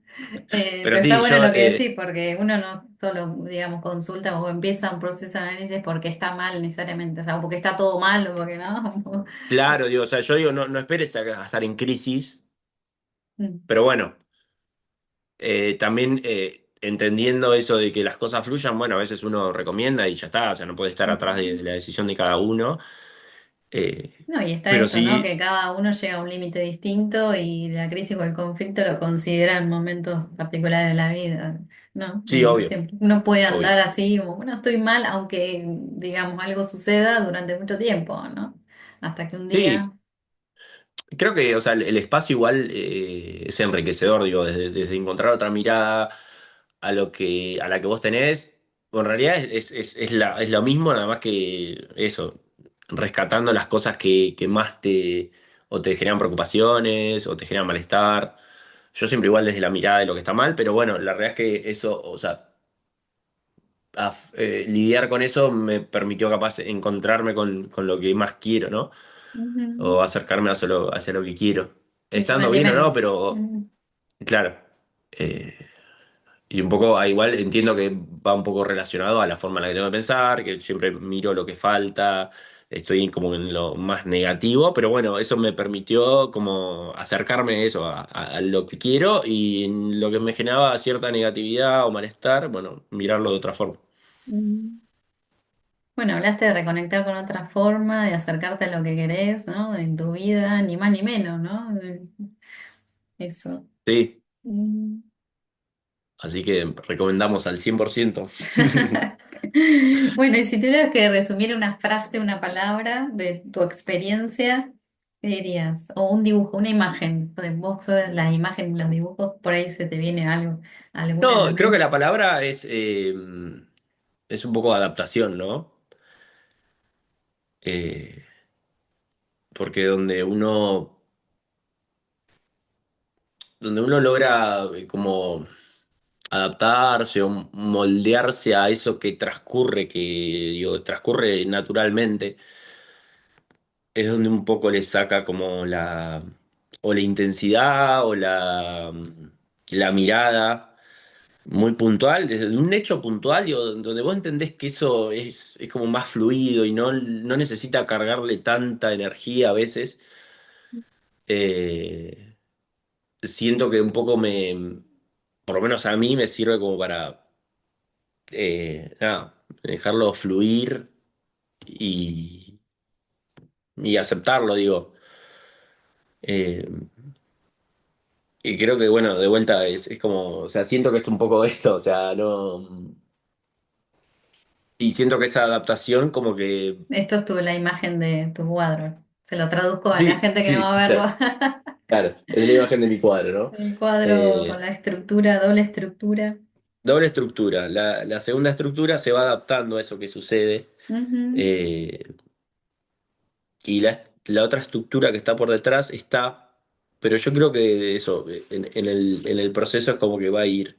Pero Pero está sí, bueno yo, lo que decís, porque uno no solo, digamos, consulta o empieza un proceso de análisis porque está mal necesariamente, o sea, o porque está todo mal o porque no. claro, digo, o sea, yo digo, no esperes a estar en crisis, Mm. pero bueno. También entendiendo eso de que las cosas fluyan, bueno, a veces uno recomienda y ya está, o sea, no puede estar atrás de la decisión de cada uno. No, y está Pero esto, ¿no? sí, Que cada uno llega a un límite distinto y la crisis o el conflicto lo considera en momentos particulares de la vida, ¿no? sí, obvio, Siempre uno puede obvio. andar así como, bueno, estoy mal, aunque, digamos, algo suceda durante mucho tiempo, ¿no? Hasta que un día... Sí, creo que, o sea, el espacio igual es enriquecedor, digo, desde encontrar otra mirada a la que vos tenés. En realidad es lo mismo, nada más que eso, rescatando las cosas que más o te generan preocupaciones o te generan malestar. Yo siempre igual desde la mirada de lo que está mal, pero bueno, la realidad es que eso, o sea, lidiar con eso me permitió capaz encontrarme con lo que más quiero, ¿no? Ujú. O acercarme hacia lo que quiero. Ni más Estando ni bien o no, menos. pero claro. eh, y un poco, igual entiendo que va un poco relacionado a la forma en la que tengo que pensar, que siempre miro lo que falta, estoy como en lo más negativo, pero bueno, eso me permitió como acercarme a eso, a lo que quiero y en lo que me generaba cierta negatividad o malestar, bueno, mirarlo de otra forma. Mm. Bueno, hablaste de reconectar con otra forma, de acercarte a lo que querés, ¿no? En tu vida, ni más ni menos, ¿no? Eso. Sí, Mm. así que recomendamos al 100%. Bueno, y si tuvieras que resumir una frase, una palabra de tu experiencia, ¿qué dirías? O un dibujo, una imagen. Pues vos sos las imágenes, los dibujos, por ahí se te viene algo, alguna a la No, creo que mente. la palabra es un poco adaptación, ¿no? Eh, Porque donde uno logra como adaptarse o moldearse a eso que transcurre, que digo, transcurre naturalmente, es donde un poco le saca como o la intensidad o la mirada muy puntual, desde un hecho puntual, digo, donde vos entendés que eso es como más fluido y no necesita cargarle tanta energía a veces. eh, Siento que un poco por lo menos a mí me sirve como para, nada, dejarlo fluir y, y aceptarlo, digo. Eh, y creo que, bueno, de vuelta es como, o sea, siento que es un poco esto, o sea, no... Y siento que esa adaptación como que... Esto es la imagen de tu cuadro. Se lo traduzco a la Sí, gente que no sí, va sí, a verlo. claro, claro, es la imagen de mi cuadro, ¿no? El cuadro con Eh, la estructura, doble estructura. Doble estructura. La segunda estructura se va adaptando a eso que sucede. Ujú, eh, y la otra estructura que está por detrás está, pero yo creo que eso, en el proceso es como que va a ir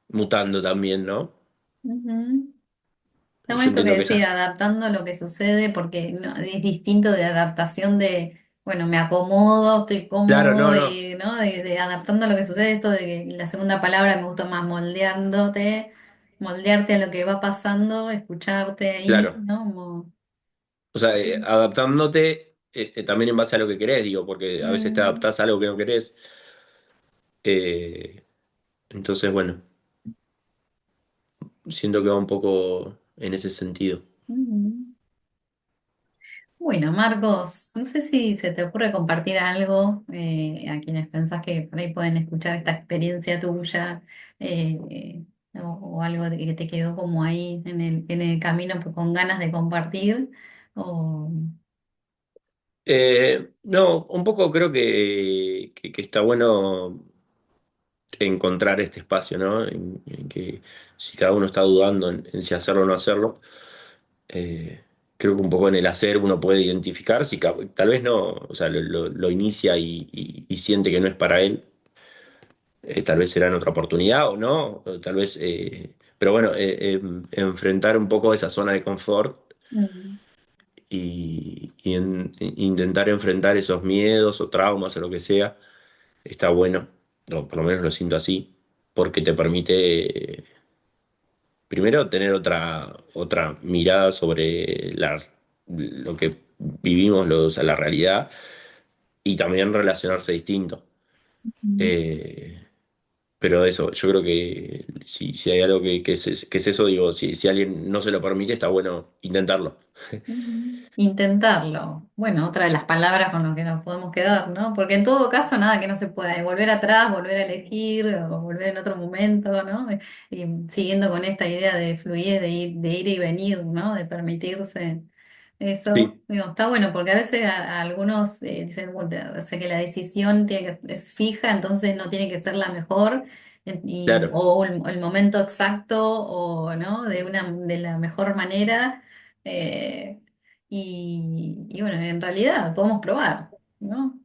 mutando también, ¿no? ujú. Está Yo bueno esto que entiendo que decía, esas, adaptando lo que sucede, porque es distinto de adaptación de, bueno, me acomodo, estoy claro, cómodo, no, no, y, ¿no? De adaptando a lo que sucede, esto de que la segunda palabra me gusta más, moldeándote, moldearte a lo que va pasando, escucharte ahí, claro. ¿no? Como, O sea, adaptándote también en base a lo que querés, digo, porque a veces te mm, adaptás a algo que no querés. eh, entonces, bueno, siento que va un poco en ese sentido. mm. Bueno, Marcos, no sé si se te ocurre compartir algo a quienes pensás que por ahí pueden escuchar esta experiencia tuya. o algo que te quedó como ahí en el camino pues, con ganas de compartir. O, No, un poco creo que está bueno encontrar este espacio, ¿no? En que si cada uno está dudando en si hacerlo o no hacerlo, eh, creo que un poco en el hacer uno puede identificar si tal vez no, o sea, lo inicia y siente que no es para él, tal vez será en otra oportunidad o no, o tal vez, pero bueno, enfrentar un poco esa zona de confort mm, intentar enfrentar esos miedos o traumas o lo que sea, está bueno, o por lo menos lo siento así, porque te permite, primero, tener otra mirada sobre lo que vivimos, o sea, la realidad, y también relacionarse distinto. mm, Eh, pero eso, yo creo que si hay algo que es eso, digo, si alguien no se lo permite, está bueno intentarlo. mm. Intentarlo. Bueno, otra de las palabras con las que nos podemos quedar, ¿no? Porque en todo caso, nada que no se pueda. Volver atrás, volver a elegir, o volver en otro momento, ¿no? Y siguiendo con esta idea de fluidez, de ir y venir, ¿no? De permitirse. Eso, Sí, digo, está bueno porque a veces a algunos dicen, bueno, o sea, que la decisión es fija, entonces no tiene que ser la mejor, claro. o el momento exacto, o ¿no? De la mejor manera. eh, y bueno, en realidad podemos probar, ¿no?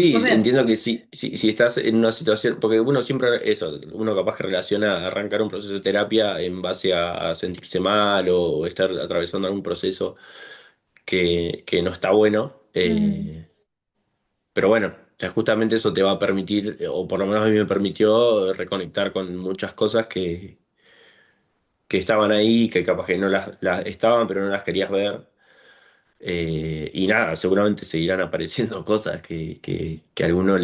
Después Sí, ver. entiendo que si estás en una situación, porque uno siempre, eso, uno capaz que relaciona arrancar un proceso de terapia en base a sentirse mal o estar atravesando algún proceso que no está bueno, Mm, pero bueno, justamente eso te va a permitir, o por lo menos a mí me permitió reconectar con muchas cosas que estaban ahí, que capaz que no las estaban, pero no las querías ver. Y nada, seguramente seguirán apareciendo cosas que a alguno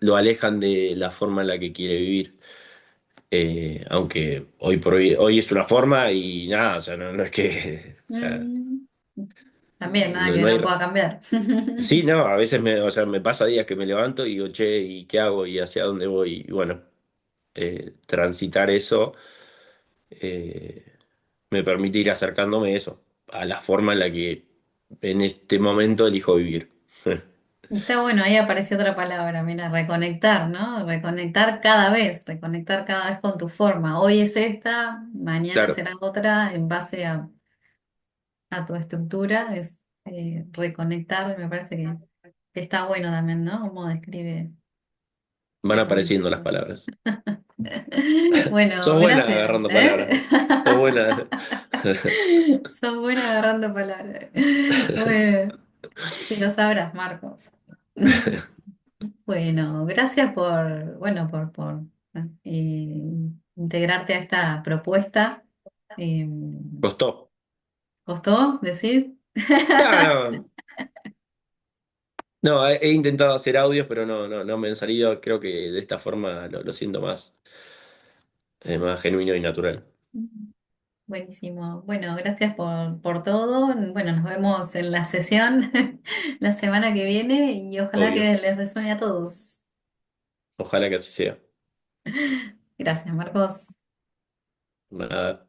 lo alejan de la forma en la que quiere vivir. Aunque hoy por hoy es una forma y nada, o sea, no es que, o sea, mm. También, nada no, que no hay. no pueda cambiar. Sí, no, a veces o sea, me pasa días que me levanto y digo, che, ¿y qué hago? ¿Y hacia dónde voy? Y bueno, transitar eso me permite ir acercándome eso, a la forma en la que en este momento elijo vivir. Está bueno, ahí apareció otra palabra, mira, reconectar, ¿no? Reconectar cada vez con tu forma. Hoy es esta, mañana Claro, será otra, en base a tu estructura, es reconectar, me parece que está bueno también, ¿no? Como describe van apareciendo las reconectar. palabras. Bueno, Sos buena gracias, agarrando ¿eh? palabras. Sos buena. Sos buena agarrando palabras. Bueno, si lo sabrás, Marcos. Bueno, gracias bueno, eh, integrarte a esta propuesta. Eh, Costó. ¿Costó decir? No, no. No, he intentado hacer audios, pero no me han salido. Creo que de esta forma lo siento más genuino y natural. Buenísimo. Bueno, gracias por todo. Bueno, nos vemos en la sesión la semana que viene y ojalá Obvio. que les resuene a todos. Ojalá que así sea. Gracias, Marcos. Nada.